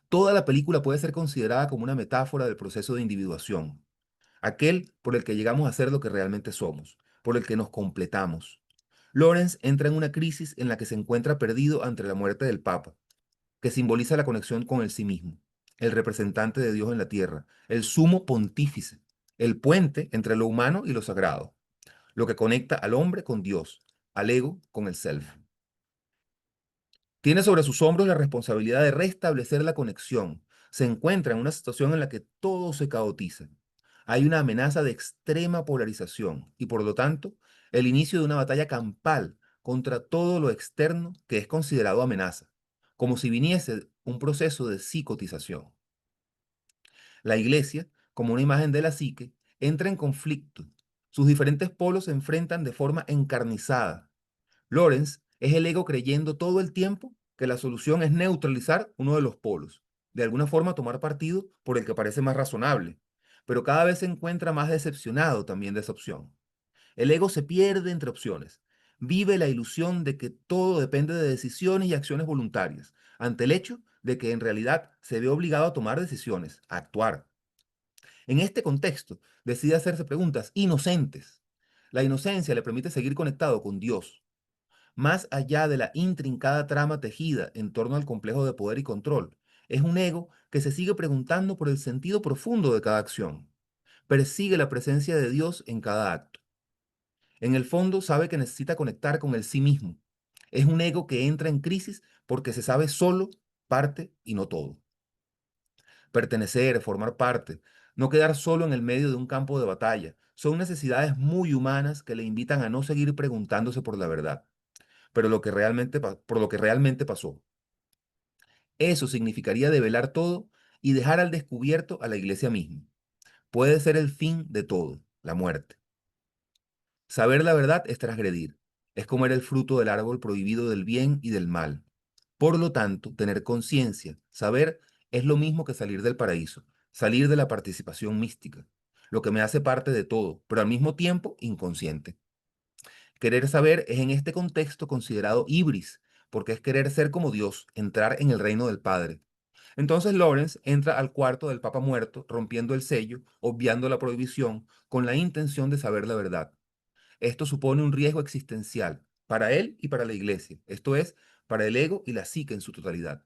Toda la película puede ser considerada como una metáfora del proceso de individuación, aquel por el que llegamos a ser lo que realmente somos, por el que nos completamos. Lawrence entra en una crisis en la que se encuentra perdido ante la muerte del Papa, que simboliza la conexión con el sí mismo, el representante de Dios en la tierra, el sumo pontífice, el puente entre lo humano y lo sagrado, lo que conecta al hombre con Dios, al ego con el self. Tiene sobre sus hombros la responsabilidad de restablecer la conexión. Se encuentra en una situación en la que todo se caotiza. Hay una amenaza de extrema polarización y, por lo tanto, el inicio de una batalla campal contra todo lo externo que es considerado amenaza, como si viniese un proceso de psicotización. La iglesia, como una imagen de la psique, entra en conflicto. Sus diferentes polos se enfrentan de forma encarnizada. Lawrence es el ego creyendo todo el tiempo que la solución es neutralizar uno de los polos, de alguna forma tomar partido por el que parece más razonable, pero cada vez se encuentra más decepcionado también de esa opción. El ego se pierde entre opciones, vive la ilusión de que todo depende de decisiones y acciones voluntarias, ante el hecho de que en realidad se ve obligado a tomar decisiones, a actuar. En este contexto, decide hacerse preguntas inocentes. La inocencia le permite seguir conectado con Dios, más allá de la intrincada trama tejida en torno al complejo de poder y control. Es un ego que se sigue preguntando por el sentido profundo de cada acción. Persigue la presencia de Dios en cada acto. En el fondo sabe que necesita conectar con el sí mismo. Es un ego que entra en crisis porque se sabe solo parte y no todo. Pertenecer, formar parte, no quedar solo en el medio de un campo de batalla, son necesidades muy humanas que le invitan a no seguir preguntándose por la verdad, pero por lo que realmente pasó. Eso significaría develar todo y dejar al descubierto a la iglesia misma. Puede ser el fin de todo, la muerte. Saber la verdad es transgredir, es comer el fruto del árbol prohibido del bien y del mal. Por lo tanto, tener conciencia, saber, es lo mismo que salir del paraíso, salir de la participación mística, lo que me hace parte de todo, pero al mismo tiempo inconsciente. Querer saber es en este contexto considerado ibris, porque es querer ser como Dios, entrar en el reino del Padre. Entonces Lawrence entra al cuarto del Papa muerto, rompiendo el sello, obviando la prohibición, con la intención de saber la verdad. Esto supone un riesgo existencial para él y para la iglesia, esto es, para el ego y la psique en su totalidad.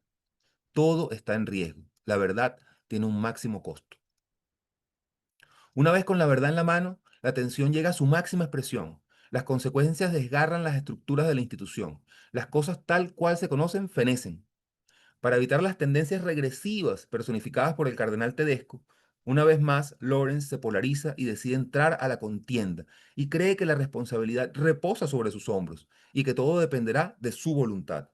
Todo está en riesgo. La verdad tiene un máximo costo. Una vez con la verdad en la mano, la tensión llega a su máxima expresión. Las consecuencias desgarran las estructuras de la institución. Las cosas tal cual se conocen fenecen. Para evitar las tendencias regresivas personificadas por el cardenal Tedesco, una vez más Lawrence se polariza y decide entrar a la contienda y cree que la responsabilidad reposa sobre sus hombros y que todo dependerá de su voluntad.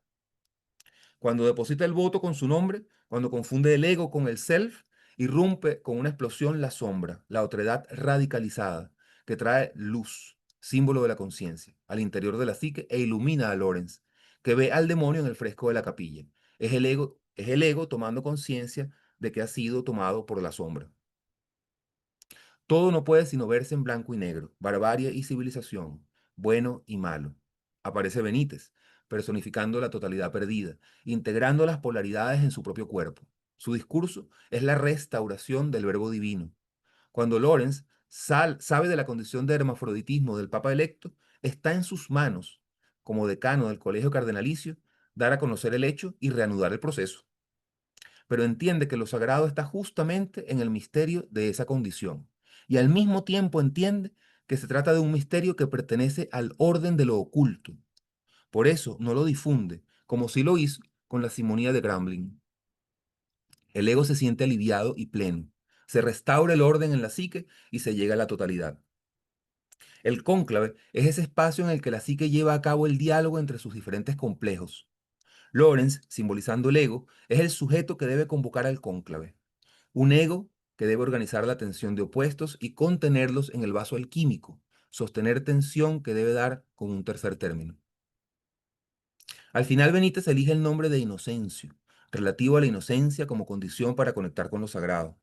Cuando deposita el voto con su nombre, cuando confunde el ego con el self, irrumpe con una explosión la sombra, la otredad radicalizada, que trae luz, símbolo de la conciencia, al interior de la psique e ilumina a Lorenz, que ve al demonio en el fresco de la capilla. Es el ego tomando conciencia de que ha sido tomado por la sombra. Todo no puede sino verse en blanco y negro, barbarie y civilización, bueno y malo. Aparece Benítez, personificando la totalidad perdida, integrando las polaridades en su propio cuerpo. Su discurso es la restauración del verbo divino. Cuando Lorenz sabe de la condición de hermafroditismo del Papa electo, está en sus manos, como decano del Colegio Cardenalicio, dar a conocer el hecho y reanudar el proceso, pero entiende que lo sagrado está justamente en el misterio de esa condición. Y al mismo tiempo entiende que se trata de un misterio que pertenece al orden de lo oculto. Por eso no lo difunde, como sí lo hizo con la simonía de Grambling. El ego se siente aliviado y pleno. Se restaura el orden en la psique y se llega a la totalidad. El cónclave es ese espacio en el que la psique lleva a cabo el diálogo entre sus diferentes complejos. Lawrence, simbolizando el ego, es el sujeto que debe convocar al cónclave. Un ego que debe organizar la tensión de opuestos y contenerlos en el vaso alquímico, sostener tensión que debe dar con un tercer término. Al final Benítez elige el nombre de Inocencio, relativo a la inocencia como condición para conectar con lo sagrado,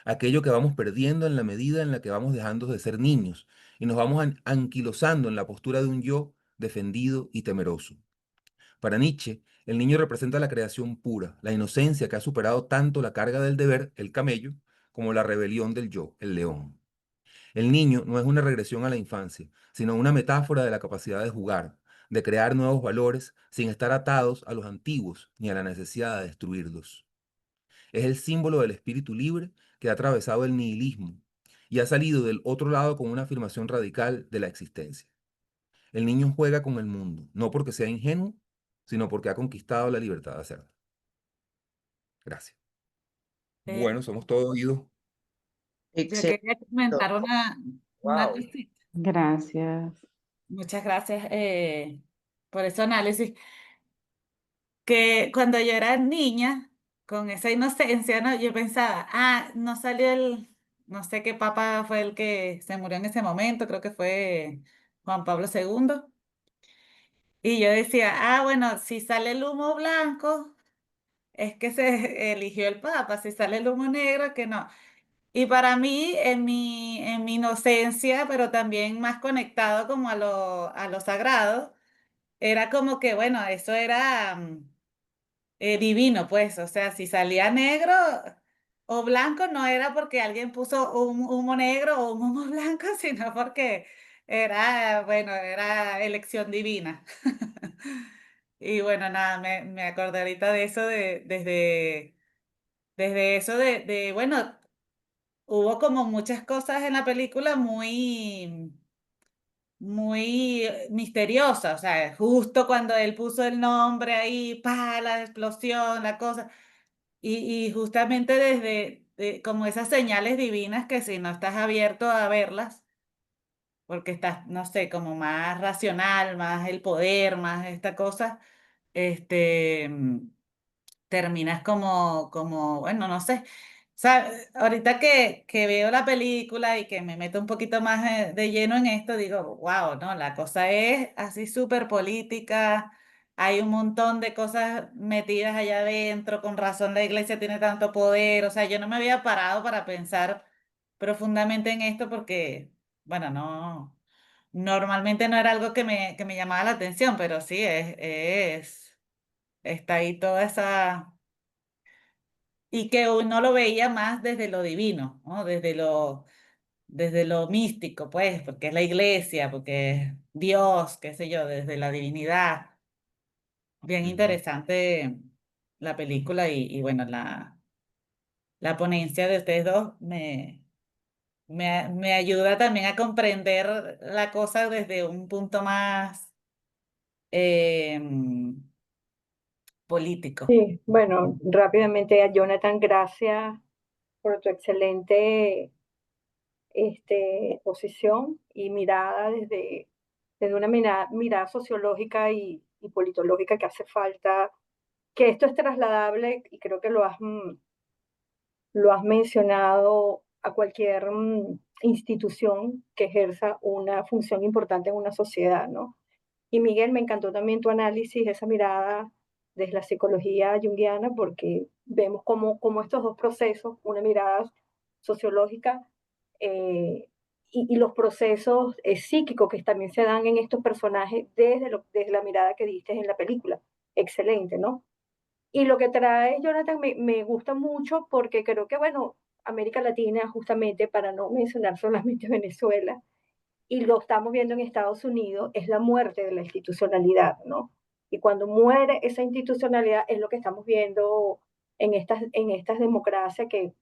aquello que vamos perdiendo en la medida en la que vamos dejando de ser niños y nos vamos anquilosando en la postura de un yo defendido y temeroso. Para Nietzsche, el niño representa la creación pura, la inocencia que ha superado tanto la carga del deber, el camello, como la rebelión del yo, el león. El niño no es una regresión a la infancia, sino una metáfora de la capacidad de jugar, de crear nuevos valores sin estar atados a los antiguos ni a la necesidad de destruirlos. Es el símbolo del espíritu libre que ha atravesado el nihilismo y ha salido del otro lado con una afirmación radical de la existencia. El niño juega con el mundo, no porque sea ingenuo, sino porque ha conquistado la libertad de hacerlo. Gracias. Eh, Bueno, somos todos oídos. yo Excelente. quería comentar una Wow. cosita. Gracias. Muchas gracias por ese análisis. Que cuando yo era niña, con esa inocencia, ¿no? Yo pensaba, no salió no sé qué papa fue el que se murió en ese momento, creo que fue Juan Pablo II. Y yo decía, bueno, si sale el humo blanco, es que se eligió el papa, si sale el humo negro, que no. Y para mí, en mi inocencia, pero también más conectado como a lo sagrado, era como que, bueno, eso era divino, pues, o sea, si salía negro o blanco, no era porque alguien puso un humo negro o un humo blanco, sino porque era, bueno, era elección divina. Y bueno, nada, me acordé ahorita de eso, desde eso bueno, hubo como muchas cosas en la película muy, muy misteriosa, o sea, justo cuando él puso el nombre ahí, pa, la explosión, la cosa, y justamente desde como esas señales divinas que si no estás abierto a verlas, porque estás, no sé, como más racional, más el poder, más esta cosa, este, terminas bueno, no sé. O sea, ahorita que veo la película y que me meto un poquito más de lleno en esto, digo, wow, no, la cosa es así súper política, hay un montón de cosas metidas allá adentro, con razón la iglesia tiene tanto poder, o sea, yo no me había parado para pensar profundamente en esto porque, bueno, no, normalmente no era algo que me llamaba la atención, pero sí, está ahí toda esa y que uno lo veía más desde lo divino, ¿no? Desde lo místico, pues, porque es la iglesia, porque es Dios, qué sé yo, desde la divinidad. Bien Ujú. interesante la película y bueno, la ponencia de ustedes dos me ayuda también a comprender la cosa desde un punto más em, político. Sí, bueno, rápidamente a Jonathan, gracias por tu excelente exposición y mirada desde una mirada sociológica y politológica que hace falta, que esto es trasladable y creo que lo has mencionado a cualquier institución que ejerza una función importante en una sociedad, ¿no? Y Miguel, me encantó también tu análisis, esa mirada desde la psicología junguiana, porque vemos cómo estos dos procesos, una mirada sociológica eh, y los procesos psíquicos que también se dan en estos personajes desde la mirada que diste en la película. Excelente, ¿no? Y lo que trae Jonathan me gusta mucho porque creo que, bueno, América Latina, justamente para no mencionar solamente Venezuela, y lo estamos viendo en Estados Unidos, es la muerte de la institucionalidad, ¿no? Y cuando muere esa institucionalidad es lo que estamos viendo en estas democracias que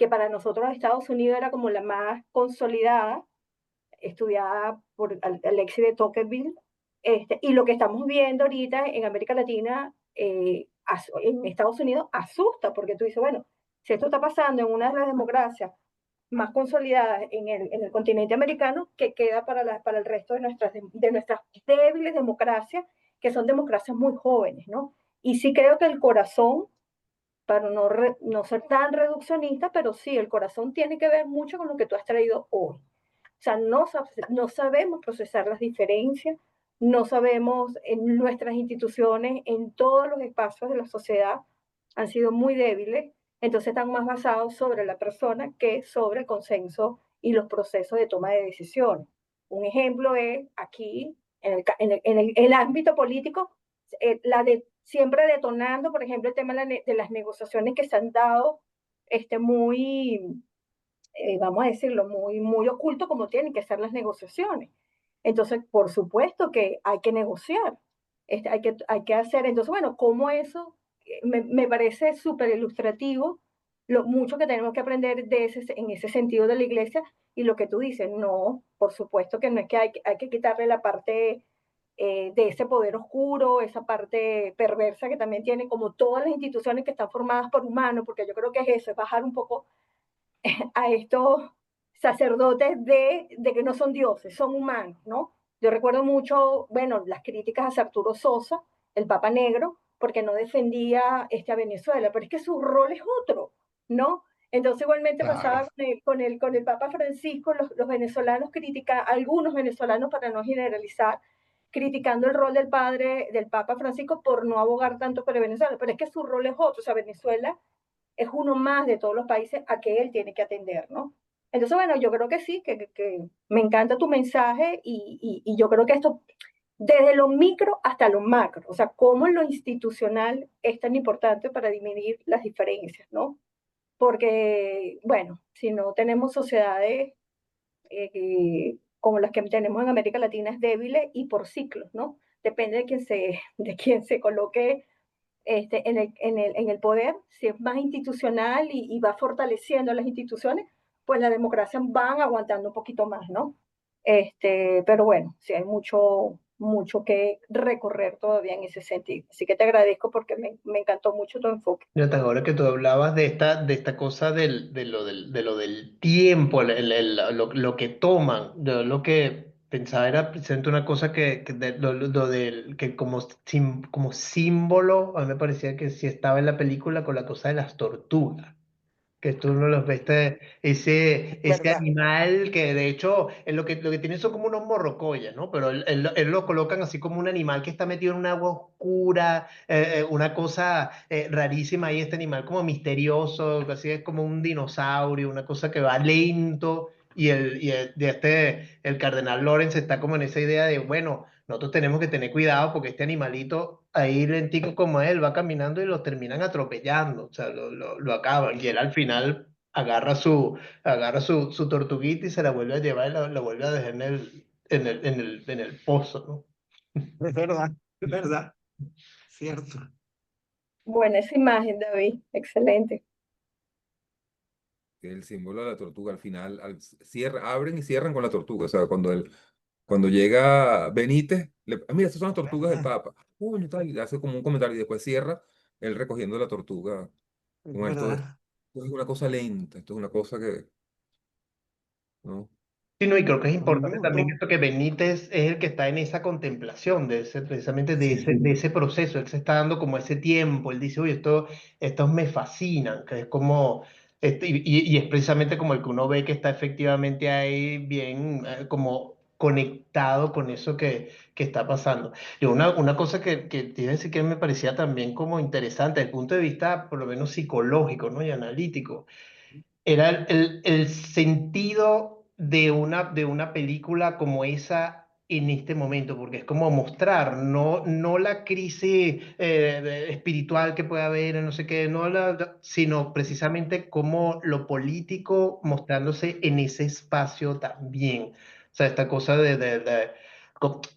para nosotros Estados Unidos era como la más consolidada, estudiada por Alexis de Tocqueville, y lo que estamos viendo ahorita en América Latina, en Estados Unidos, asusta, porque tú dices, bueno, si esto está pasando en una de las democracias más consolidadas en el continente americano, que queda para el resto de nuestras débiles democracias, que son democracias muy jóvenes, ¿no? Y sí creo que el corazón, para no ser tan reduccionista, pero sí, el corazón tiene que ver mucho con lo que tú has traído hoy. O sea, no sabemos procesar las diferencias, no sabemos en nuestras instituciones, en todos los espacios de la sociedad, han sido muy débiles, entonces están más basados sobre la persona que sobre el consenso y los procesos de toma de decisiones. Un ejemplo es aquí, en el ámbito político, siempre detonando, por ejemplo, el tema de las negociaciones que se han dado muy vamos a decirlo, muy oculto como tienen que ser las negociaciones. Entonces, por supuesto que hay que negociar, hay que hacer, entonces, bueno, como eso me parece súper ilustrativo, lo mucho que tenemos que aprender en ese sentido de la iglesia y lo que tú dices, no, por supuesto que no es que hay que quitarle la parte de ese poder oscuro, esa parte perversa que también tiene, como todas las instituciones que están formadas por humanos, porque yo creo que es eso, es bajar un poco a estos sacerdotes de que no son dioses, son humanos, ¿no? Yo recuerdo mucho, bueno, las críticas a Arturo Sosa, el Papa Negro, porque no defendía a Venezuela, pero es que su rol es otro, ¿no? Entonces igualmente Claro. pasaba con el Papa Francisco, los venezolanos algunos venezolanos, para no generalizar, criticando el rol del Papa Francisco por no abogar tanto por Venezuela, pero es que su rol es otro, o sea, Venezuela es uno más de todos los países a que él tiene que atender, ¿no? Entonces, bueno, yo creo que sí, que me encanta tu mensaje y yo creo que esto, desde lo micro hasta lo macro, o sea, cómo lo institucional es tan importante para disminuir las diferencias, ¿no? Porque, bueno, si no tenemos sociedades como las que tenemos en América Latina es débiles y por ciclos, ¿no? Depende de quién se coloque en el poder, si es más institucional y va fortaleciendo las instituciones, pues las democracias van aguantando un poquito más, ¿no? Pero bueno, sí hay mucho que recorrer todavía en ese sentido. Así que te agradezco porque me encantó mucho tu enfoque. Jonathan, ahora que tú hablabas de esta cosa de lo del tiempo, lo que toman, yo lo que pensaba era precisamente una cosa lo del, que como, como símbolo, a mí me parecía que sí estaba en la película con la cosa de las tortugas, que tú no los ves, ese ¿Verdad? animal que de hecho lo que tiene son como unos morrocoyas, ¿no? Pero él lo colocan así como un animal que está metido en un agua oscura, una cosa rarísima y este animal como misterioso, así es como un dinosaurio, una cosa que va lento el cardenal Lawrence está como en esa idea de, bueno, nosotros tenemos que tener cuidado porque este animalito ahí lentico como él va caminando y lo terminan atropellando, o sea, lo acaban. Y él al final agarra su tortuguita y se la vuelve a llevar y la vuelve a dejar en el pozo, ¿no? Es verdad, cierto. Buena esa imagen, David, excelente. Que es el símbolo de la tortuga. Al final, abren y cierran con la tortuga. O sea, cuando llega Benítez, mira, estas son las tortugas del ¿Verdad? Papa. Uy, tal, y hace como un comentario y después cierra él recogiendo la tortuga Es con esto. verdad. Esto es una cosa lenta, esto es una cosa que, ¿no? Sí, no, y creo que es A mí me importante también gustó. esto que Benítez es el que está en esa contemplación de ese, precisamente Sí, de ese proceso, él se está dando como ese tiempo, él dice, oye, estos me fascinan, que es como, y es precisamente como el que uno ve que está efectivamente ahí bien, como conectado con eso que está pasando. Y una cosa que te iba a decir que me parecía también como interesante, desde el punto de vista por lo menos psicológico, ¿no? Y analítico era el sentido de una película como esa en este momento, porque es como mostrar, no la crisis espiritual que puede haber, no sé qué, sino precisamente como lo político mostrándose en ese espacio también. O sea, esta cosa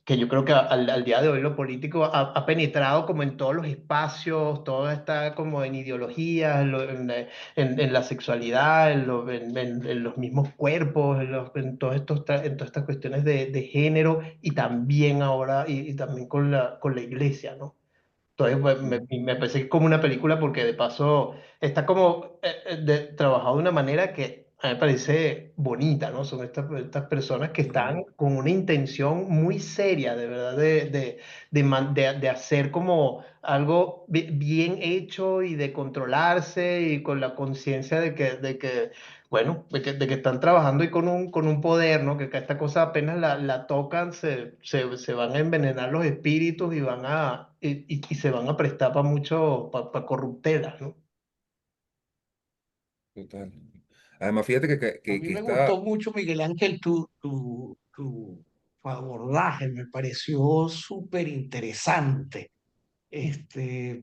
que yo creo que al día de hoy lo político ha penetrado como en todos los espacios, todo está como en ideologías, en la sexualidad, en los mismos cuerpos, en en todas estas cuestiones de género y también ahora, y también con la iglesia, ¿no? Entonces, pues, me parece que es como una película porque de paso está como trabajado de una manera que a mí me parece bonita, ¿no? Son estas personas que están con una intención muy seria, de verdad, de hacer como algo bien hecho y de controlarse y con la conciencia bueno, de que están trabajando y con un poder, ¿no? Que esta cosa apenas la tocan, se van a envenenar los espíritus y y se van a prestar para mucho, para corruptelas, ¿no? Total. Además, fíjate A mí que me está, gustó mucho, Miguel Ángel, tu abordaje, me pareció súper interesante. Este,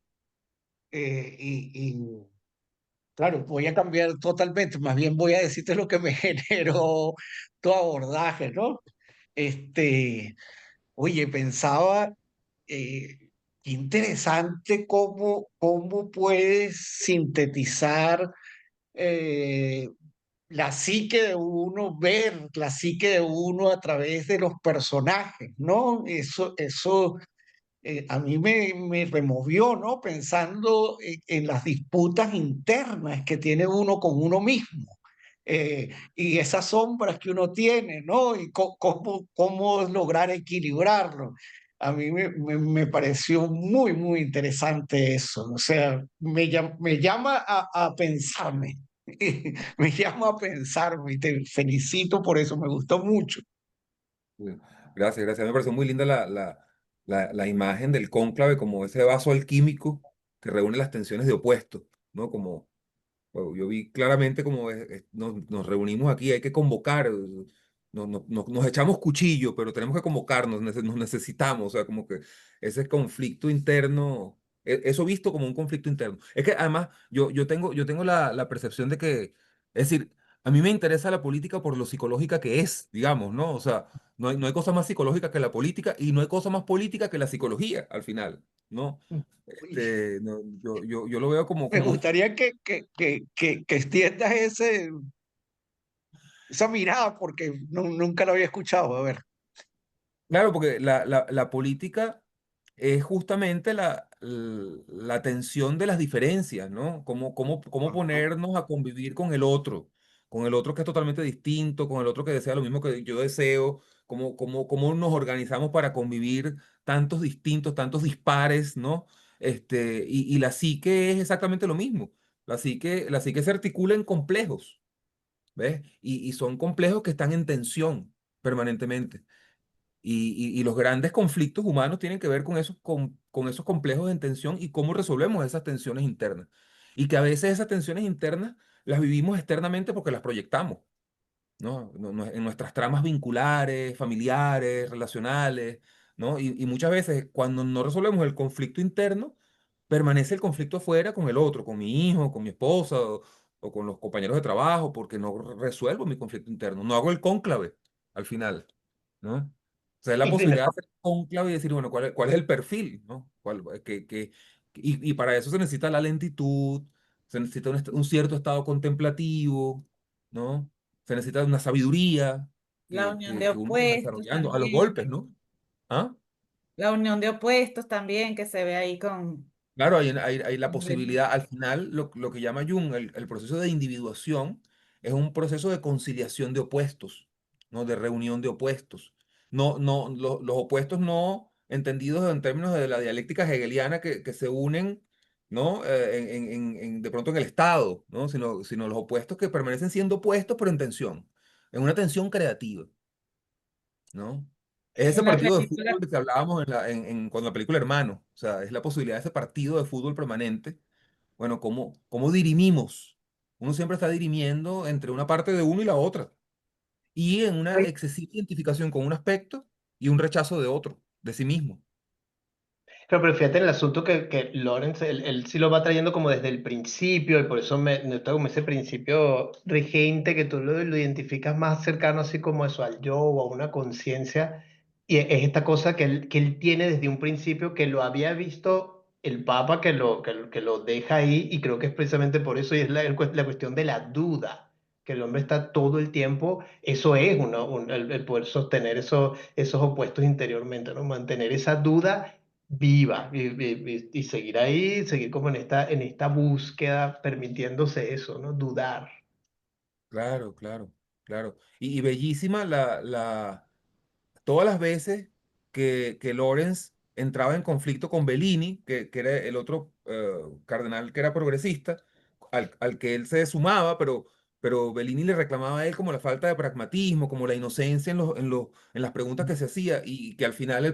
y claro, voy a cambiar totalmente, más bien voy a decirte lo que me generó tu abordaje, ¿no? Este, oye, pensaba, qué interesante cómo puedes sintetizar eh, la psique de uno, ver la psique de uno a través de los personajes, ¿no? Eso a mí me removió, ¿no? Pensando en las disputas internas que tiene uno con uno mismo. Y esas sombras que uno tiene, ¿no? Y cómo lograr equilibrarlo. A mí me pareció muy interesante eso. O sea, me llama a pensarme. Me llama a pensarme y te felicito por eso, me gustó mucho. gracias, gracias. Me pareció muy linda la imagen del cónclave como ese vaso alquímico que reúne las tensiones de opuestos, ¿no? Como, bueno, yo vi claramente como nos reunimos aquí, hay que convocar, nos echamos cuchillo, pero tenemos que convocarnos, nos necesitamos, o sea, como que ese conflicto interno, eso visto como un conflicto interno. Es que además yo tengo la percepción de que, es decir, a mí me interesa la política por lo psicológica que es, digamos, ¿no? O sea, no hay cosa más psicológica que la política y no hay cosa más política que la psicología al final, ¿no? Uy, No, yo lo veo como, me como gustaría que extiendas esa mirada, porque nunca la había escuchado. A ver, Claro, porque la política es justamente la tensión de las diferencias, ¿no? Cómo ajá. ponernos a convivir con el otro que es totalmente distinto, con el otro que desea lo mismo que yo deseo, cómo nos organizamos para convivir tantos distintos, tantos dispares, ¿no? Y la psique es exactamente lo mismo. La psique se articula en complejos, ¿ves? Y son complejos que están en tensión permanentemente. Y los grandes conflictos humanos tienen que ver con esos complejos de tensión y cómo resolvemos esas tensiones internas. Y que a veces esas tensiones internas las vivimos externamente porque las proyectamos, ¿no? En nuestras tramas vinculares, familiares, relacionales, ¿no? Y muchas veces cuando no resolvemos el conflicto interno, permanece el conflicto afuera con el otro, con mi hijo, con mi esposa o con los compañeros de trabajo, porque no resuelvo mi conflicto interno, no hago el cónclave al final, ¿no? O sea, es la Y fíjate, posibilidad de hacer cónclave y decir, bueno, ¿cuál es el perfil, ¿no? Y para eso se necesita la lentitud, se necesita un cierto estado contemplativo, ¿no? Se necesita una sabiduría La unión de que uno va opuestos desarrollando a los también. golpes, ¿no? ¿Ah? La unión de opuestos también que se ve ahí Claro, hay la con posibilidad, al final, lo que llama Jung, el proceso de individuación, es un proceso de conciliación de opuestos, ¿no? De reunión de opuestos. Los opuestos no entendidos en términos de la dialéctica hegeliana que se unen, ¿no? De pronto en el Estado, ¿no? Sino los opuestos que permanecen siendo opuestos, pero en tensión, en una tensión creativa, ¿no? Es ese en la partido de película. fútbol del que hablábamos con la película Hermano. O sea, es la posibilidad de ese partido de fútbol permanente. Bueno, ¿cómo dirimimos? Uno siempre está dirimiendo entre una parte de uno y la otra. Y en una excesiva identificación con un aspecto y un rechazo de otro, de sí mismo. claro, pero fíjate en el asunto que Lawrence, él sí lo va trayendo como desde el principio, y por eso me nota como ese principio regente que tú lo identificas más cercano así como eso al yo o a una conciencia, y es esta cosa que él tiene desde un principio que lo había visto el Papa que lo deja ahí, y creo que es precisamente por eso, y es la cuestión de la duda, que el hombre está todo el tiempo, eso es el poder sostener esos opuestos interiormente, ¿no? Mantener esa duda viva y seguir ahí, seguir como en esta búsqueda, permitiéndose eso, ¿no? Dudar. Claro, claro, claro. Y bellísima todas las veces que Lawrence entraba en conflicto con Bellini, que era el otro cardenal que era progresista, al que él se sumaba, pero Bellini le reclamaba a él como la falta de pragmatismo, como la inocencia en las preguntas que se hacía, y que al final el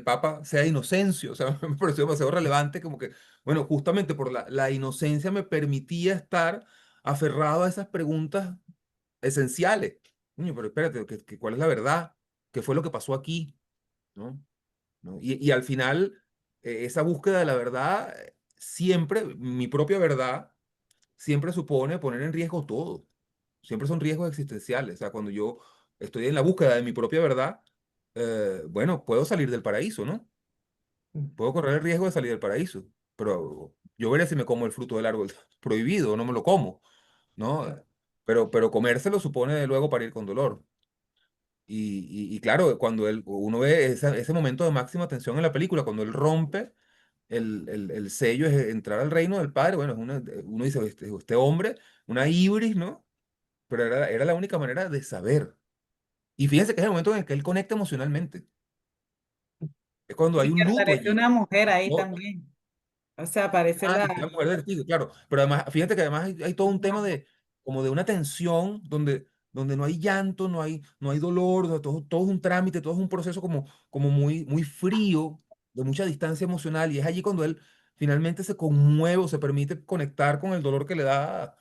Papa sea Inocencio. O sea, me pareció demasiado relevante, como que, bueno, justamente por la inocencia me permitía estar aferrado a esas preguntas esenciales. Coño, pero espérate, ¿cuál es la verdad? ¿Qué fue lo que pasó aquí? ¿No? ¿No? Y al final, esa búsqueda de la verdad, siempre, mi propia verdad, siempre supone poner en riesgo todo. Siempre son riesgos existenciales. O sea, cuando yo estoy en la búsqueda de mi propia verdad, bueno, puedo salir del paraíso, ¿no? Puedo correr el riesgo de salir del paraíso, pero yo veré si me como el fruto del árbol prohibido o no me lo como, ¿no? Pero comérselo supone luego parir con dolor. Y claro, cuando uno ve ese momento de máxima tensión en la película, cuando él rompe el sello, es entrar al reino del Padre. Bueno, uno dice, este hombre, una ibris, ¿no? Pero era la única manera de saber. Y fíjense que es el momento en el que él conecta emocionalmente. Es cuando hay Y que un luto aparece allí. una mujer ahí ¿No? también. O sea, aparece Ah, la... y la mujer del testigo, claro. Pero además, fíjate que además hay todo un tema como de una tensión donde no hay llanto, no hay dolor, donde todo es un trámite, todo es un proceso como muy frío, de mucha distancia emocional. Y es allí cuando él finalmente se conmueve o se permite conectar con el dolor que le da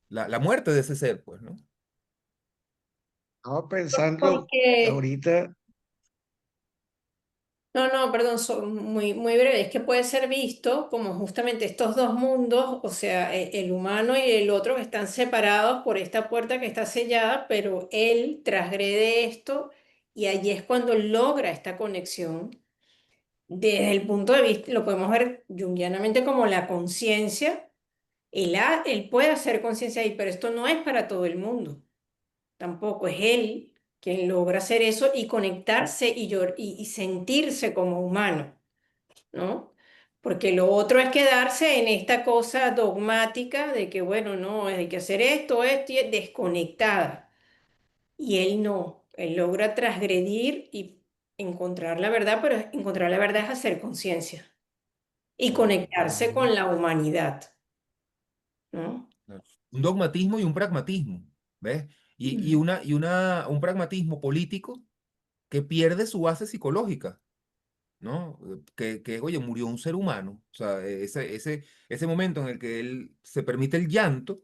la muerte de ese ser, pues, ¿no? estaba pensando Porque, ahorita, no, no, perdón, muy, muy breve, es que puede ser visto como justamente estos dos mundos, o sea, el humano y el otro que están separados por esta puerta que está sellada, pero él transgrede esto y allí es cuando logra esta conexión. Desde el punto de vista, lo podemos ver junguianamente como la conciencia, él puede hacer conciencia ahí, pero esto no es para todo el mundo. tampoco, es él quien logra hacer eso y conectarse y sentirse como humano, ¿no? Porque lo otro es quedarse en esta cosa dogmática de que, bueno, no, hay que hacer esto, y desconectada. Y él no, él logra transgredir y encontrar la verdad, pero encontrar la verdad es hacer conciencia y conectarse Ujú. con la humanidad, ¿no? Claro. Un dogmatismo y un pragmatismo, ¿ves? Un pragmatismo político que pierde su base psicológica, ¿no? Oye, murió un ser humano. O sea, ese momento en el que él se permite el llanto,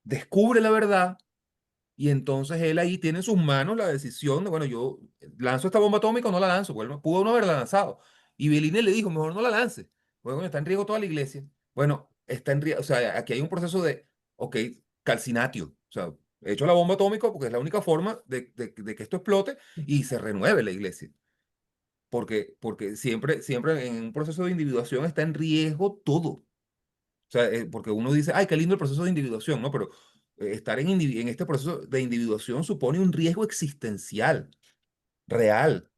descubre la verdad y entonces él ahí tiene en sus manos la decisión de, bueno, yo lanzo esta bomba atómica o no la lanzo. Bueno, pudo no haberla lanzado. Y Beline le dijo, mejor no la lance. Bueno, está en riesgo toda la iglesia. Bueno, está en riesgo, o sea, aquí hay un proceso de, ok, calcinatio. O sea, he hecho la bomba atómica porque es la única forma de que esto explote y se renueve la iglesia. Porque siempre en un proceso de individuación está en riesgo todo. O sea, porque uno dice, ay, qué lindo el proceso de individuación, ¿no? Pero estar en este proceso de individuación supone un riesgo existencial, real.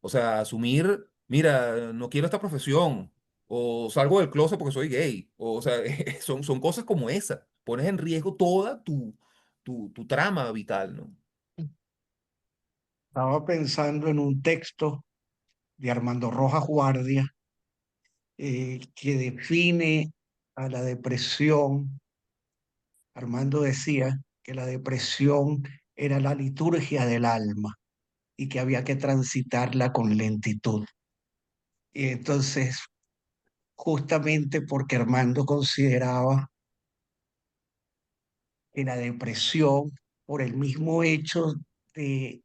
O sea, asumir, mira, no quiero esta profesión, o salgo del closet porque soy gay, o sea, son cosas como esa. Pones en riesgo toda tu trama vital, ¿no? Estaba pensando en un texto de Armando Rojas Guardia que define a la depresión. Armando decía que la depresión era la liturgia del alma y que había que transitarla con lentitud. Y entonces, justamente porque Armando consideraba que la depresión, por el mismo hecho de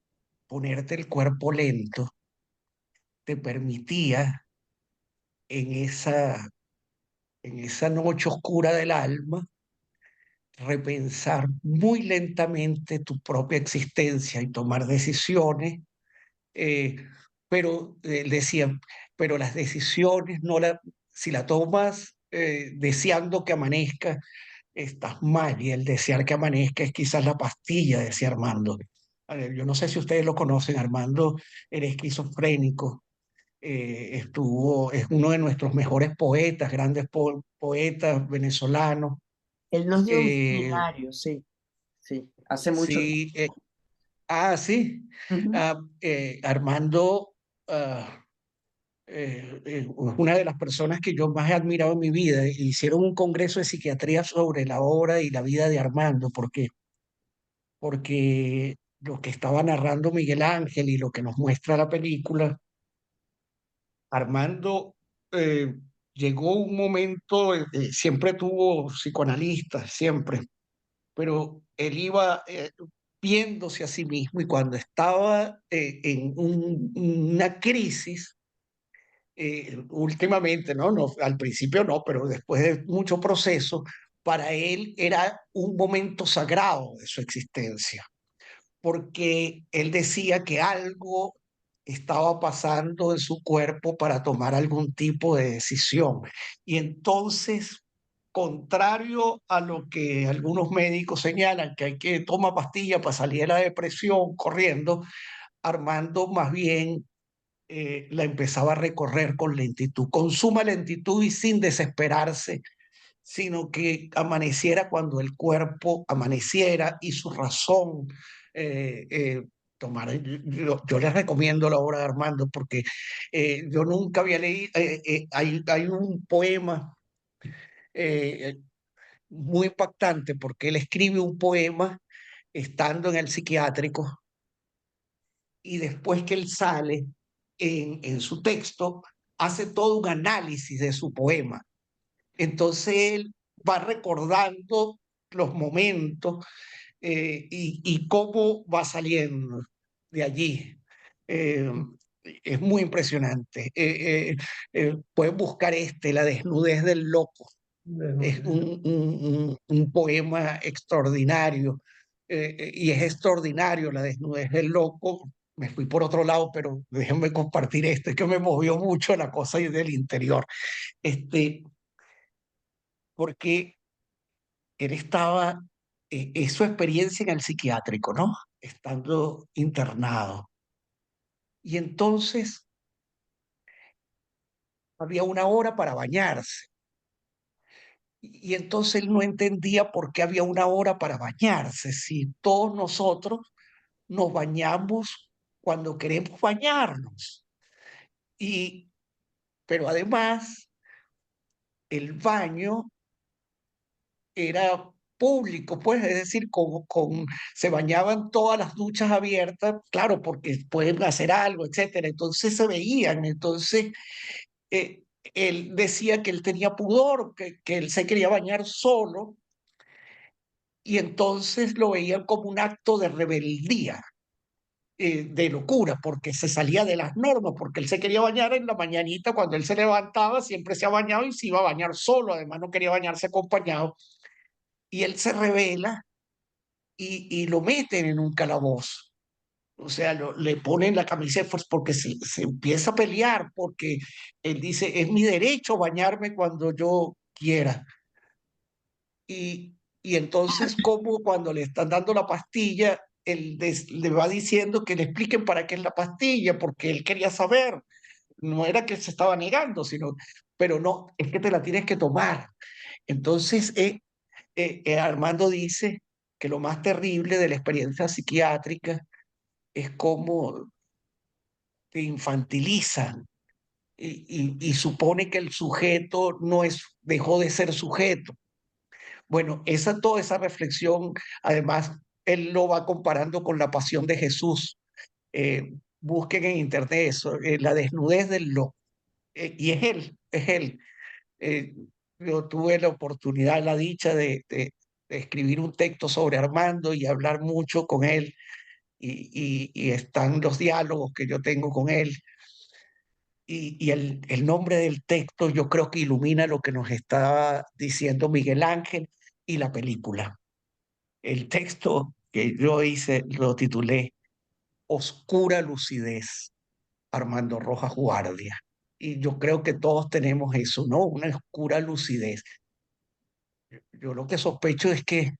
ponerte el cuerpo lento, te permitía en esa noche oscura del alma repensar muy lentamente tu propia existencia y tomar decisiones, eh, pero decía, pero las decisiones no si la tomas deseando que amanezca, estás mal, y el desear que amanezca es quizás la pastilla, decía Armando. A ver, yo no sé si ustedes lo conocen, Armando era esquizofrénico, es uno de nuestros mejores poetas, grandes poetas venezolanos. Él nos dio un Eh, seminario, sí, sí, hace mucho tiempo. sí, sí, Ujú. Armando es una de las personas que yo más he admirado en mi vida. Hicieron un congreso de psiquiatría sobre la obra y la vida de Armando, porque lo que estaba narrando Miguel Ángel y lo que nos muestra la película, Armando eh, llegó un momento, siempre tuvo psicoanalistas, siempre, pero él iba viéndose a sí mismo, y cuando estaba en una crisis, últimamente, ¿no? No, al principio no, pero después de mucho proceso, para él era un momento sagrado de su existencia, porque él decía que algo estaba pasando en su cuerpo para tomar algún tipo de decisión. Y entonces, contrario a lo que algunos médicos señalan, que hay que tomar pastillas para salir de la depresión corriendo, Armando más bien la empezaba a recorrer con lentitud, con suma lentitud y sin desesperarse, sino que amaneciera cuando el cuerpo amaneciera y su razón tomara. Yo les recomiendo la obra de Armando porque yo nunca había leído, hay un poema eh, muy impactante porque él escribe un poema estando en el psiquiátrico, y después que él sale en su texto, hace todo un análisis de su poema. Entonces él va recordando los momentos y cómo va saliendo de allí. Eh, es muy impresionante. Pueden buscar La desnudez del loco. Es un poema extraordinario, y es extraordinario La desnudez del loco. Me fui por otro lado, pero déjenme compartir esto, es que me movió mucho la cosa del interior. Este, porque él estaba es su experiencia en el psiquiátrico, ¿no? Estando internado. Y entonces había una hora para bañarse. Y entonces él no entendía por qué había una hora para bañarse, si todos nosotros nos bañamos cuando queremos bañarnos. Y, pero además, el baño era público, pues, es decir, se bañaban todas las duchas abiertas, claro, porque pueden hacer algo, etcétera. Entonces se veían, entonces eh, él decía que él tenía pudor, que él se quería bañar solo, y entonces lo veían como un acto de rebeldía, de locura, porque se salía de las normas, porque él se quería bañar en la mañanita, cuando él se levantaba, siempre se ha bañado y se iba a bañar solo, además no quería bañarse acompañado, y él se revela y lo meten en un calabozo. O sea, le ponen la camisa de fuerza porque se empieza a pelear, porque él dice, es mi derecho bañarme cuando yo quiera. Y entonces, como cuando le están dando la pastilla, le va diciendo que le expliquen para qué es la pastilla, porque él quería saber. No era que se estaba negando, sino, pero no, es que te la tienes que tomar. Entonces, Armando dice que lo más terrible de la experiencia psiquiátrica es cómo te infantilizan y supone que el sujeto no es, dejó de ser sujeto. Bueno, toda esa reflexión, además, él lo va comparando con la pasión de Jesús. Busquen en internet eso, la desnudez del loco. Y es él. Eh, yo tuve la oportunidad, la dicha de escribir un texto sobre Armando y hablar mucho con él. Y están los diálogos que yo tengo con él. Y el nombre del texto yo creo que ilumina lo que nos está diciendo Miguel Ángel y la película. El texto que yo hice lo titulé Oscura Lucidez, Armando Rojas Guardia. Y yo creo que todos tenemos eso, ¿no? Una oscura lucidez. Yo lo que sospecho es que,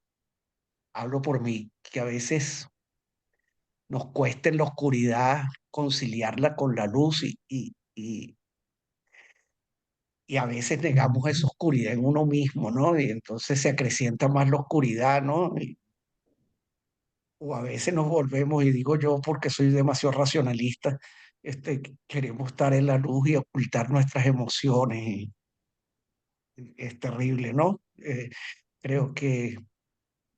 hablo por mí, que a veces nos cuesta en la oscuridad conciliarla con la luz y a veces negamos esa oscuridad en uno mismo, ¿no? Y entonces se acrecienta más la oscuridad, ¿no? O a veces nos volvemos, y digo yo porque soy demasiado racionalista, queremos estar en la luz y ocultar nuestras emociones. Y es terrible, ¿no? Creo que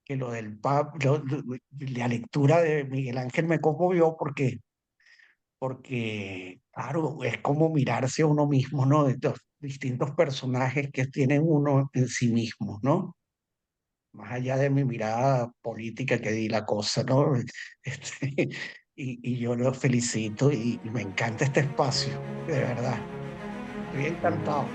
lo del Papa, la lectura de Miguel Ángel me conmovió porque, claro, es como mirarse a uno mismo, ¿no? De los distintos personajes que tienen uno en sí mismo, ¿no? Más allá de mi mirada política que di la cosa, ¿no? Este, y yo lo felicito y me encanta este espacio, de verdad. Estoy encantado.